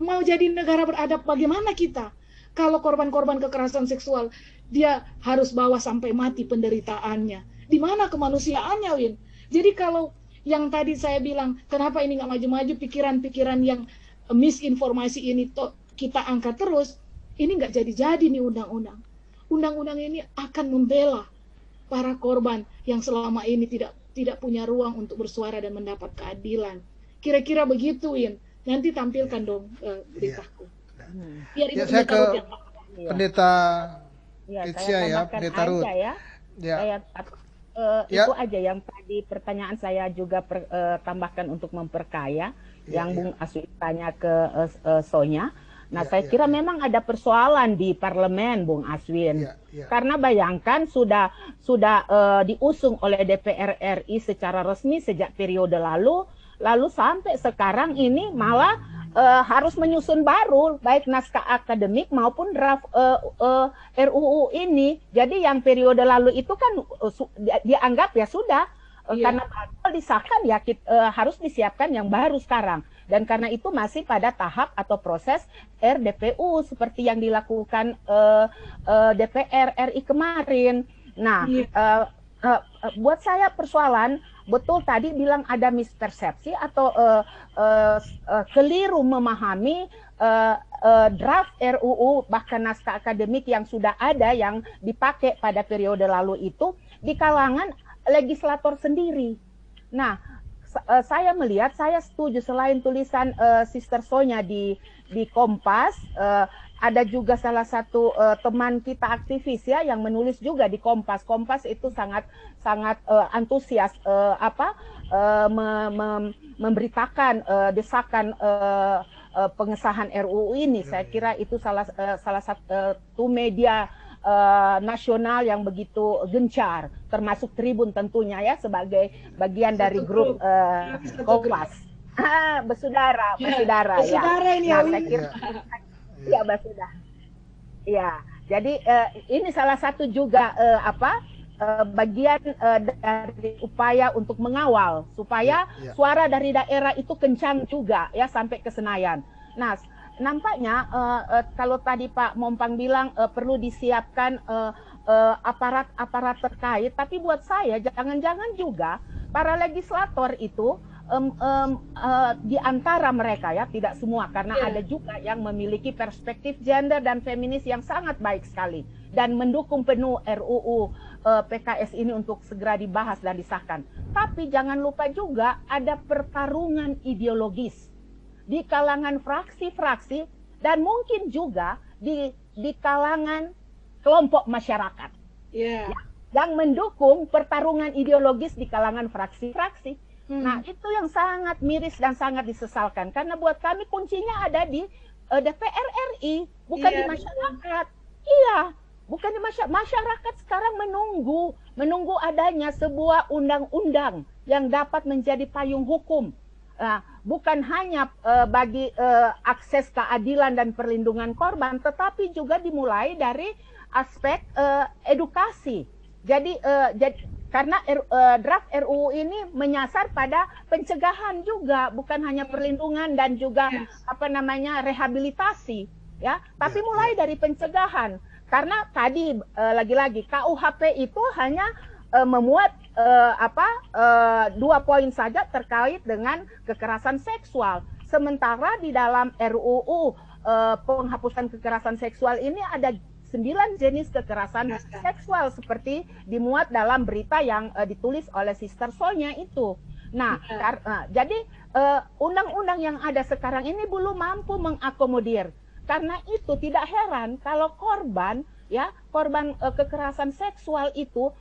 Mau jadi negara beradab bagaimana kita? Kalau korban-korban kekerasan seksual, dia harus bawa sampai mati penderitaannya. Di mana kemanusiaannya, Win? Jadi kalau yang tadi saya bilang, kenapa ini nggak maju-maju, pikiran-pikiran yang misinformasi ini kita angkat terus, ini nggak jadi-jadi nih undang-undang. Undang-undang ini akan membela para korban yang selama ini tidak punya ruang untuk bersuara dan mendapat keadilan. Kira-kira begitu, Win. Nanti tampilkan dong beritaku. Biar ya, saya ke Pendeta Kecia ya, Pendeta Ruth. Itu aja yang tadi pertanyaan saya juga tambahkan untuk memperkaya yang Bung Aswin tanya ke Sonya. Nah, saya kira memang ada persoalan di parlemen, Bung Aswin. Karena bayangkan sudah diusung oleh DPR RI secara resmi sejak periode lalu sampai sekarang ini malah harus menyusun baru baik naskah akademik maupun draft RUU ini. Jadi yang periode lalu itu kan dianggap ya sudah karena batal disahkan ya harus disiapkan yang baru sekarang. Dan karena itu masih pada tahap atau proses RDPU seperti yang dilakukan DPR RI kemarin. Nah, buat saya persoalan betul tadi bilang ada mispersepsi atau keliru memahami draft RUU bahkan naskah akademik yang sudah ada yang dipakai pada periode lalu itu di kalangan legislator sendiri. Nah, saya melihat, saya setuju selain tulisan Sister Sonya di Kompas, ada juga salah satu teman kita aktivis ya yang menulis juga di Kompas. Kompas itu sangat antusias memberitakan desakan pengesahan RUU ini. Saya kira itu salah satu media nasional yang begitu gencar, termasuk Tribun tentunya ya sebagai bagian dari grup Kompas. Bersaudara ya. Ini nah, saya kira ya bersaudara. Ya, jadi ini salah satu juga bagian dari upaya untuk mengawal supaya suara dari daerah itu kencang juga ya sampai ke Senayan. Nah, nampaknya kalau tadi Pak Mompang bilang perlu disiapkan aparat terkait, tapi buat saya jangan-jangan juga para legislator itu di antara mereka ya, tidak semua karena ada juga yang memiliki perspektif gender dan feminis yang sangat baik sekali dan mendukung penuh RUU PKS ini untuk segera dibahas dan disahkan. Tapi jangan lupa juga ada pertarungan ideologis di kalangan fraksi-fraksi dan mungkin juga di kalangan kelompok masyarakat yang mendukung pertarungan ideologis di kalangan fraksi-fraksi. Nah, itu yang sangat miris dan sangat disesalkan karena buat kami kuncinya ada di DPR RI, bukan di masyarakat. Iya, bukan di masyarakat. Masyarakat sekarang menunggu adanya sebuah undang-undang yang dapat menjadi payung hukum. Bukan hanya bagi akses keadilan dan perlindungan korban, tetapi juga dimulai dari aspek edukasi. Jadi karena draft RUU ini menyasar pada pencegahan juga, bukan hanya perlindungan dan juga rehabilitasi, ya. Tapi mulai dari pencegahan. karena tadi lagi-lagi KUHP itu hanya memuat 2 poin saja terkait dengan kekerasan seksual. Sementara di dalam RUU penghapusan kekerasan seksual ini ada 9 jenis kekerasan seksual seperti dimuat dalam berita yang ditulis oleh Sister Sonya itu. Nah, jadi undang-undang yang ada sekarang ini belum mampu mengakomodir. Karena itu tidak heran kalau korban kekerasan seksual itu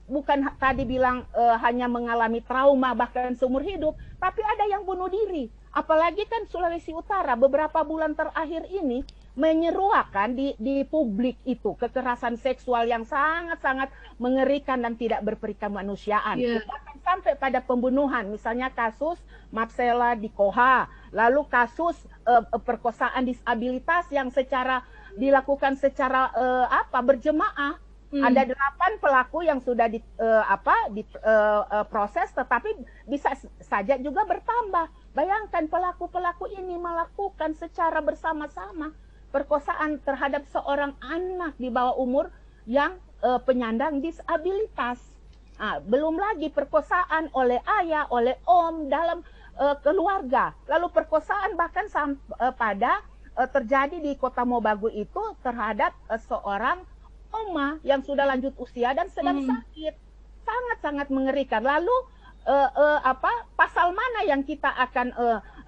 bukan tadi bilang hanya mengalami trauma bahkan seumur hidup, tapi ada yang bunuh diri. Apalagi kan Sulawesi Utara beberapa bulan terakhir ini menyeruakan di publik itu kekerasan seksual yang sangat-sangat mengerikan dan tidak berperikemanusiaan. Bahkan sampai pada pembunuhan, misalnya kasus Marcella di Koha, lalu kasus perkosaan disabilitas yang dilakukan secara berjemaah. Ada 8 pelaku yang sudah diproses, tetapi bisa saja juga bertambah. Bayangkan pelaku-pelaku ini melakukan secara bersama-sama perkosaan terhadap seorang anak di bawah umur yang penyandang disabilitas. Belum lagi perkosaan oleh ayah, oleh om dalam keluarga. Lalu perkosaan bahkan pada terjadi di Kota Mobagu itu terhadap seorang oma yang sudah lanjut usia dan sedang sakit. Sangat-sangat mengerikan. Lalu pasal mana yang kita akan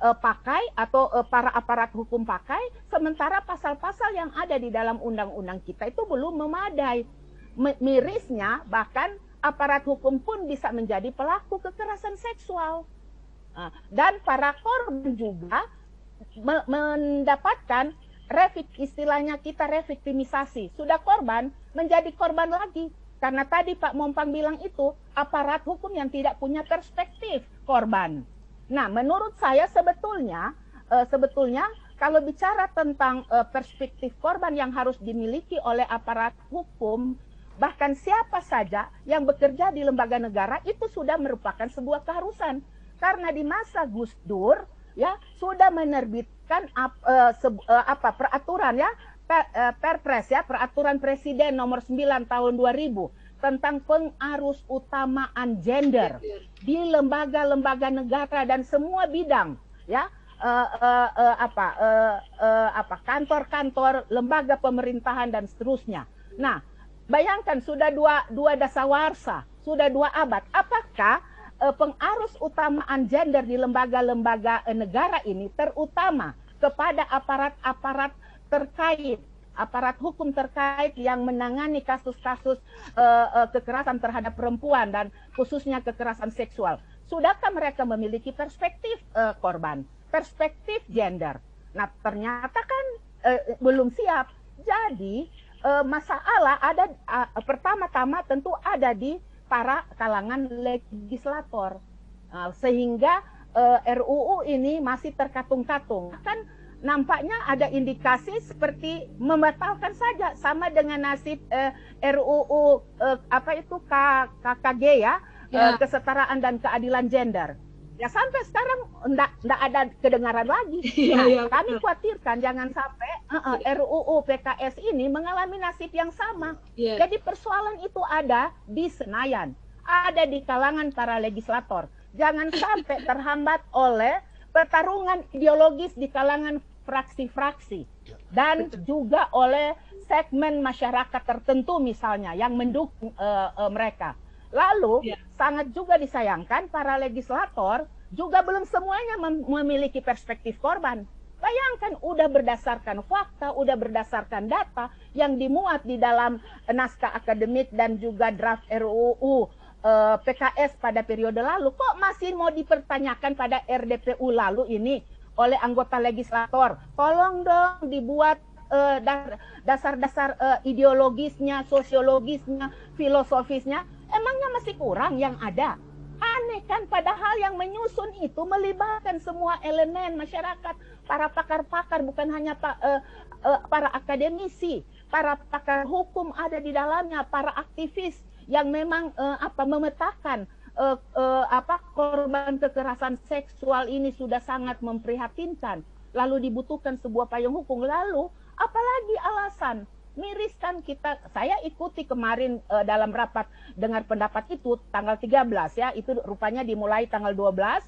pakai atau para aparat hukum pakai, sementara pasal-pasal yang ada di dalam undang-undang kita itu belum memadai. Mirisnya bahkan aparat hukum pun bisa menjadi pelaku kekerasan seksual. Dan para korban juga mendapatkan istilahnya kita reviktimisasi. Sudah korban menjadi korban lagi. Karena tadi Pak Mompang bilang itu aparat hukum yang tidak punya perspektif korban. Nah, menurut saya sebetulnya kalau bicara tentang perspektif korban yang harus dimiliki oleh aparat hukum, bahkan siapa saja yang bekerja di lembaga negara itu sudah merupakan sebuah keharusan. Karena di masa Gus Dur sudah menerbitkan peraturan Perpres Peraturan Presiden nomor 9 tahun 2000 tentang pengarus utamaan gender di lembaga-lembaga negara dan semua bidang kantor-kantor, lembaga pemerintahan dan seterusnya. Nah, bayangkan sudah dua dasawarsa, sudah 2 abad. Apakah pengarus utamaan gender di lembaga-lembaga negara ini terutama kepada aparat-aparat terkait, aparat hukum terkait yang menangani kasus-kasus kekerasan terhadap perempuan dan khususnya kekerasan seksual. Sudahkah mereka memiliki perspektif korban, perspektif gender? Nah, ternyata kan belum siap. Jadi masalah ada pertama-tama tentu ada di para kalangan legislator, sehingga RUU ini masih terkatung-katung. Kan nampaknya ada indikasi seperti membatalkan saja, sama dengan nasib RUU KKG kesetaraan dan keadilan gender. Ya sampai sekarang enggak ada kedengaran lagi. Kami khawatirkan jangan sampai RUU PKS ini mengalami nasib yang sama. Jadi persoalan itu ada di Senayan, ada di kalangan para legislator. Jangan sampai terhambat oleh pertarungan ideologis di kalangan fraksi-fraksi dan juga oleh segmen masyarakat tertentu misalnya yang mendukung mereka. Lalu sangat juga disayangkan para legislator juga belum semuanya memiliki perspektif korban. Bayangkan udah berdasarkan fakta, udah berdasarkan data yang dimuat di dalam naskah akademik dan juga draft RUU PKS pada periode lalu, kok masih mau dipertanyakan pada RDPU lalu ini oleh anggota legislator? Tolong dong dibuat dasar-dasar ideologisnya, sosiologisnya, filosofisnya. Emangnya masih kurang yang ada? Aneh kan, padahal yang menyusun itu melibatkan semua elemen masyarakat, para pakar-pakar, bukan hanya para akademisi, para pakar hukum ada di dalamnya, para aktivis yang memang memetakan korban kekerasan seksual ini sudah sangat memprihatinkan. Lalu dibutuhkan sebuah payung hukum. Lalu apalagi alasan Miris kan kita, saya ikuti kemarin dalam rapat dengar pendapat itu tanggal 13 ya, itu rupanya dimulai tanggal 12,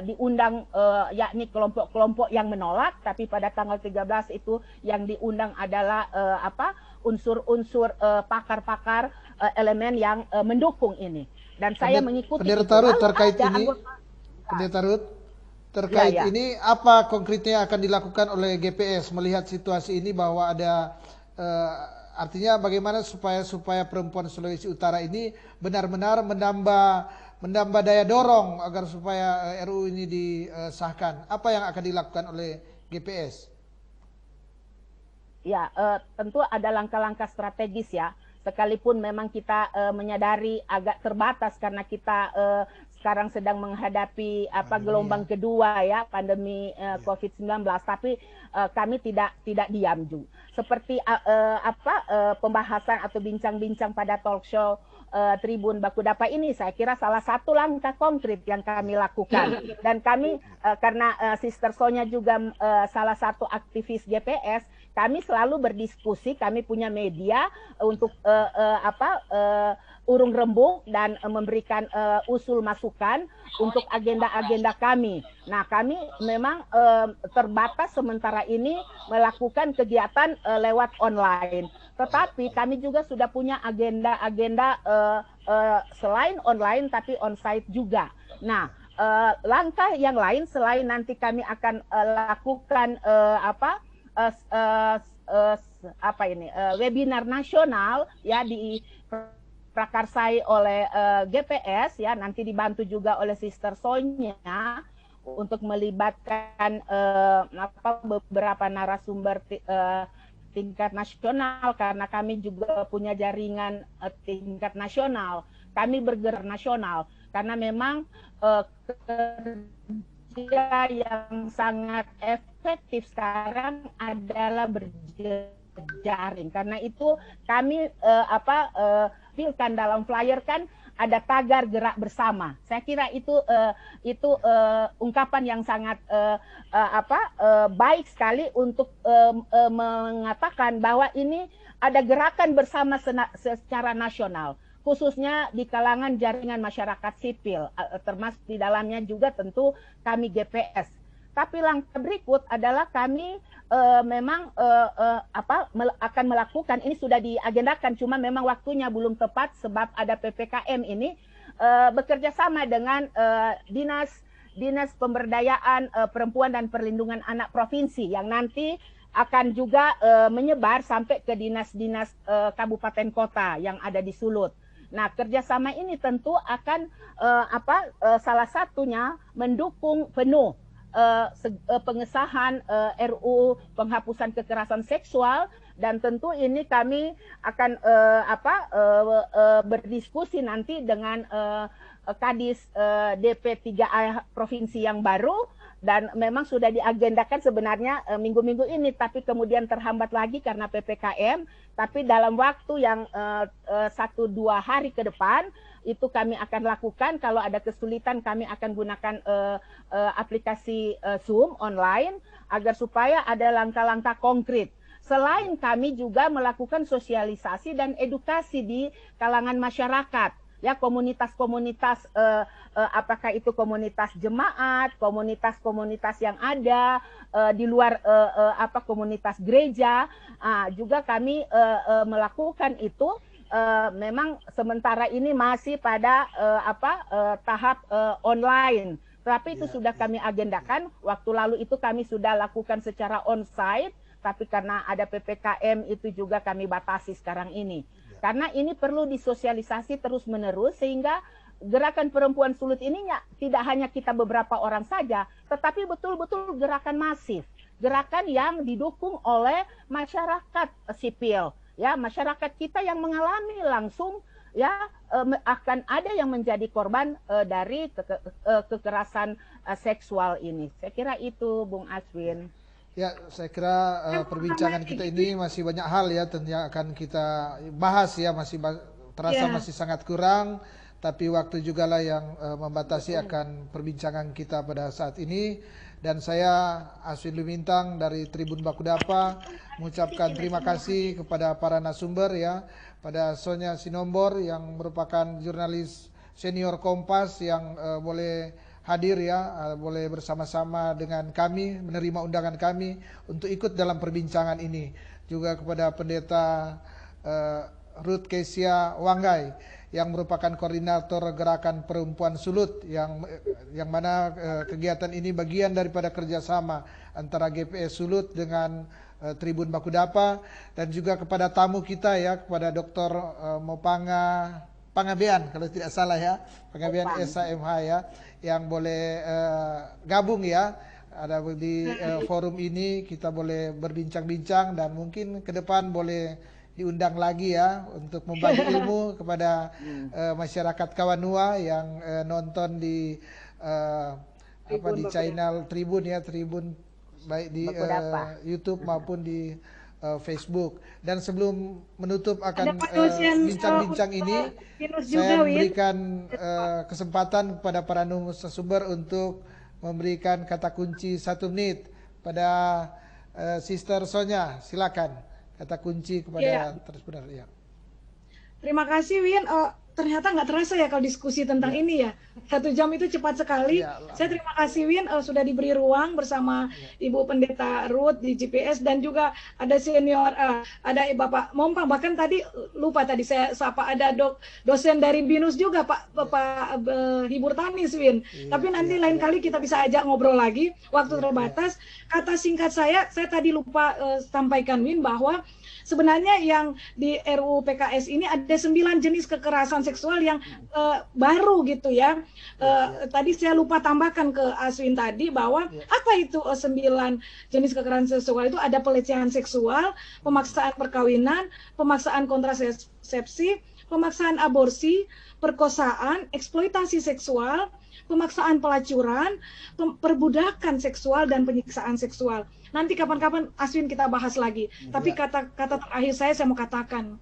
diundang yakni kelompok-kelompok yang menolak, tapi pada tanggal 13 itu yang diundang adalah unsur-unsur pakar-pakar elemen yang mendukung ini. Dan saya mengikuti Pendeta Ruth terkait ini, Pendeta Ruth terkait ini apa konkretnya akan dilakukan oleh GPS melihat situasi ini bahwa ada artinya bagaimana supaya perempuan Sulawesi Utara ini benar-benar menambah daya dorong agar supaya RUU ini disahkan. Apa yang akan dilakukan oleh GPS? Ya, tentu ada langkah-langkah strategis ya. Sekalipun memang kita menyadari agak terbatas karena kita sekarang sedang menghadapi gelombang kedua ya, pandemi COVID-19, tapi kami tidak diam juga. Seperti pembahasan atau bincang-bincang pada talk show Tribun Bakudapa ini, saya kira salah satu langkah konkret yang kami lakukan. Dan kami karena Sister Sonya juga salah satu aktivis GPS, kami selalu berdiskusi, kami punya media untuk urung rembuk dan memberikan usul masukan untuk agenda-agenda kami. Nah, kami memang terbatas sementara ini melakukan kegiatan lewat online. Tetapi kami juga sudah punya agenda-agenda selain online tapi on-site juga. Nah, langkah yang lain selain nanti kami akan lakukan webinar nasional ya diprakarsai oleh GPS ya, nanti dibantu juga oleh Sister Sonya untuk melibatkan beberapa narasumber tingkat nasional, karena kami juga punya jaringan tingkat nasional. Kami bergerak nasional karena memang kerja yang sangat efektif sekarang adalah berjejaring. Karena itu kami pilkan dalam flyer kan ada tagar gerak bersama. Saya kira itu ungkapan yang sangat baik sekali untuk mengatakan bahwa ini ada gerakan bersama secara nasional, khususnya di kalangan jaringan masyarakat sipil, termasuk di dalamnya juga tentu kami GPS. Tapi langkah berikut adalah kami akan melakukan, ini sudah diagendakan, cuma memang waktunya belum tepat sebab ada PPKM ini, bekerja sama dengan Dinas Pemberdayaan Perempuan dan Perlindungan Anak Provinsi yang nanti akan juga menyebar sampai ke dinas-dinas kabupaten kota yang ada di Sulut. Nah, kerjasama ini tentu akan salah satunya mendukung penuh pengesahan RUU penghapusan kekerasan seksual, dan tentu ini kami akan berdiskusi nanti dengan Kadis DP3A provinsi yang baru, dan memang sudah diagendakan sebenarnya minggu-minggu ini, tapi kemudian terhambat lagi karena PPKM. Tapi dalam waktu yang 1-2 hari ke depan itu kami akan lakukan. Kalau ada kesulitan kami akan gunakan aplikasi Zoom online agar supaya ada langkah-langkah konkret. Selain kami juga melakukan sosialisasi dan edukasi di kalangan masyarakat, ya, komunitas-komunitas, apakah itu komunitas jemaat, komunitas-komunitas yang ada di luar komunitas gereja, juga kami melakukan itu. Memang sementara ini masih pada tahap online, tapi itu sudah kami agendakan. Waktu lalu itu kami sudah lakukan secara on-site, tapi karena ada PPKM itu juga kami batasi sekarang ini. Karena ini perlu disosialisasi terus-menerus sehingga gerakan perempuan Sulut ini tidak hanya kita beberapa orang saja, tetapi betul-betul gerakan masif, gerakan yang didukung oleh masyarakat sipil. Ya, masyarakat kita yang mengalami langsung ya akan ada yang menjadi korban dari kekerasan seksual ini. Saya kira itu, Bung Aswin. Ya, saya kira perbincangan kita ini masih banyak hal ya tentunya akan kita bahas ya, masih terasa masih sangat kurang, tapi waktu juga lah yang membatasi akan perbincangan kita pada saat ini. Dan saya Aswin Lumintang dari Tribun Bakudapa mengucapkan terima kasih kepada para narasumber ya, pada Sonya Sinombor yang merupakan jurnalis senior Kompas yang boleh hadir ya, boleh bersama-sama dengan kami, menerima undangan kami untuk ikut dalam perbincangan ini. Juga kepada Pendeta Ruth Kesia Wanggai yang merupakan koordinator gerakan perempuan Sulut yang mana kegiatan ini bagian daripada kerjasama antara GPS Sulut dengan Tribun Bakudapa, dan juga kepada tamu kita ya, kepada Dr. Mopanga Pangabean kalau tidak salah ya, Pangabean SHMH ya, yang boleh gabung ya, ada di forum ini, kita boleh berbincang-bincang dan mungkin ke depan boleh diundang lagi ya untuk membagi ilmu kepada masyarakat Kawanua yang nonton di di channel Tribun ya, Tribun baik di YouTube maupun di Facebook. Dan sebelum menutup akan bincang-bincang ini, saya memberikan kesempatan kepada para narasumber untuk memberikan kata kunci 1 menit pada Sister Sonya, silakan. Kata kunci kepada narasumber ya. Terima kasih Win. Ternyata nggak terasa ya kalau diskusi tentang ini ya. 1 jam itu cepat sekali. Saya terima kasih Win sudah diberi ruang bersama Ibu Pendeta Ruth di GPS, dan juga ada senior ada Bapak Mompang, bahkan tadi lupa tadi saya sapa, ada dosen dari BINUS juga Bapak Hibur Tanis Win. Tapi nanti lain kali kita bisa ajak ngobrol lagi, waktu terbatas. Kata singkat saya tadi lupa sampaikan Win, bahwa sebenarnya yang di RUU PKS ini ada 9 jenis kekerasan seksual yang baru gitu ya. Tadi saya lupa tambahkan ke Aswin tadi bahwa apa itu 9 jenis kekerasan seksual itu, ada pelecehan seksual, pemaksaan perkawinan, pemaksaan kontrasepsi, pemaksaan aborsi, perkosaan, eksploitasi seksual, pemaksaan pelacuran, perbudakan seksual, dan penyiksaan seksual. Nanti kapan-kapan Aswin kita bahas lagi. Tapi kata terakhir saya mau katakan,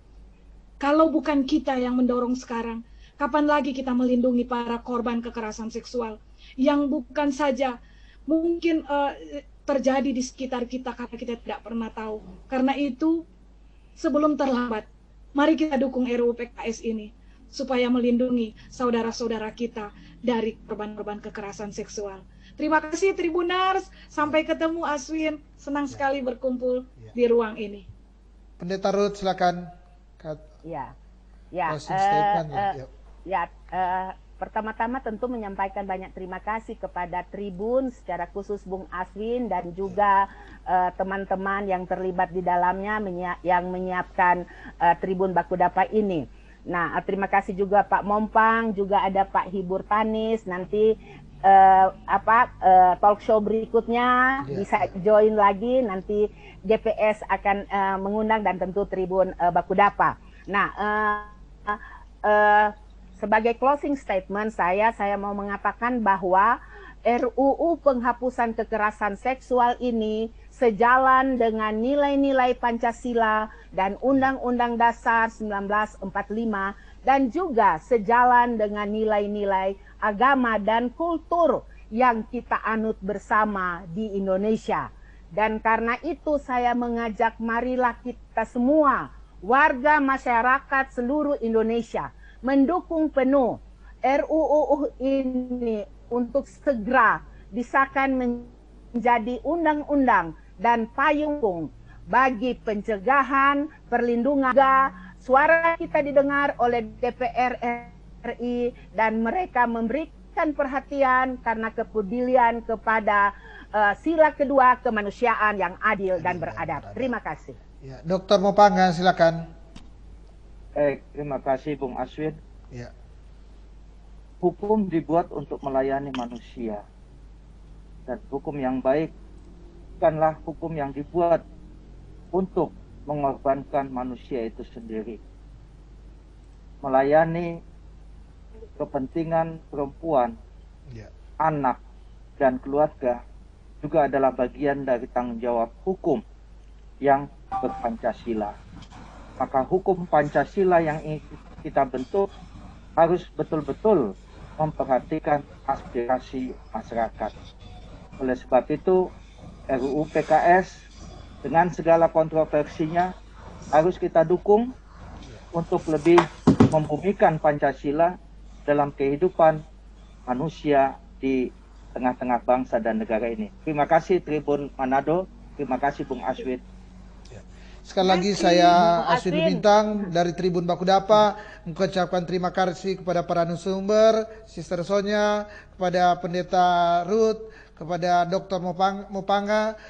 kalau bukan kita yang mendorong sekarang, kapan lagi kita melindungi para korban kekerasan seksual yang bukan saja mungkin terjadi di sekitar kita karena kita tidak pernah tahu. Karena itu, sebelum terlambat, mari kita dukung RUU PKS ini supaya melindungi saudara-saudara kita dari korban-korban kekerasan seksual. Terima kasih Tribunars, sampai ketemu Aswin, senang sekali berkumpul di ruang ini. Pendeta Ruth silakan. Pertama-tama tentu menyampaikan banyak terima kasih kepada Tribun, secara khusus Bung Aswin dan juga teman-teman yang terlibat di dalamnya yang menyiapkan Tribun Bakudapa ini. Nah, terima kasih juga Pak Mompang, juga ada Pak Hibur Tanis. Nanti talk show berikutnya bisa join lagi, nanti GPS akan mengundang, dan tentu Tribun Bakudapa. Nah, sebagai closing statement saya mau mengatakan bahwa RUU penghapusan kekerasan seksual ini sejalan dengan nilai-nilai Pancasila dan Undang-Undang Dasar 1945, dan juga sejalan dengan nilai-nilai agama dan kultur yang kita anut bersama di Indonesia. Dan karena itu saya mengajak, marilah kita semua, warga masyarakat seluruh Indonesia, mendukung penuh RUU ini untuk segera disahkan menjadi undang-undang dan payung bagi pencegahan, perlindungan. Suara kita didengar oleh DPR RI dan mereka memberikan perhatian karena kepedulian kepada sila kedua kemanusiaan yang adil dan beradab. Terima kasih. Ya, Dr. Mopanga silakan. Terima kasih Bung Aswin. Ya. Hukum dibuat untuk melayani manusia, dan hukum yang baik bukanlah hukum yang dibuat untuk mengorbankan manusia itu sendiri. Melayani kepentingan perempuan, anak, dan keluarga juga adalah bagian dari tanggung jawab hukum yang berpancasila. Maka hukum Pancasila yang ingin kita bentuk harus betul-betul memperhatikan aspirasi masyarakat. Oleh sebab itu, RUU PKS dengan segala kontroversinya harus kita dukung untuk lebih membumikan Pancasila dalam kehidupan manusia di tengah-tengah bangsa dan negara ini. Terima kasih Tribun Manado, terima kasih Bung Aswin. Sekali lagi saya Aswin Bintang dari Tribun Bakudapa mengucapkan terima kasih kepada para narasumber, Sister Sonya, kepada Pendeta Ruth, kepada Dr. Mopanga.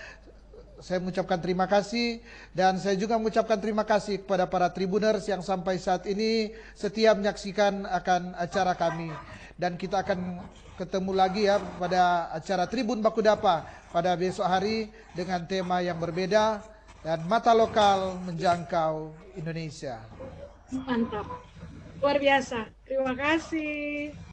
Saya mengucapkan terima kasih, dan saya juga mengucapkan terima kasih kepada para tribuners yang sampai saat ini setia menyaksikan akan acara kami. Dan kita akan ketemu lagi ya pada acara Tribun Bakudapa pada besok hari dengan tema yang berbeda dan mata lokal menjangkau Indonesia. Mantap, luar biasa. Terima kasih.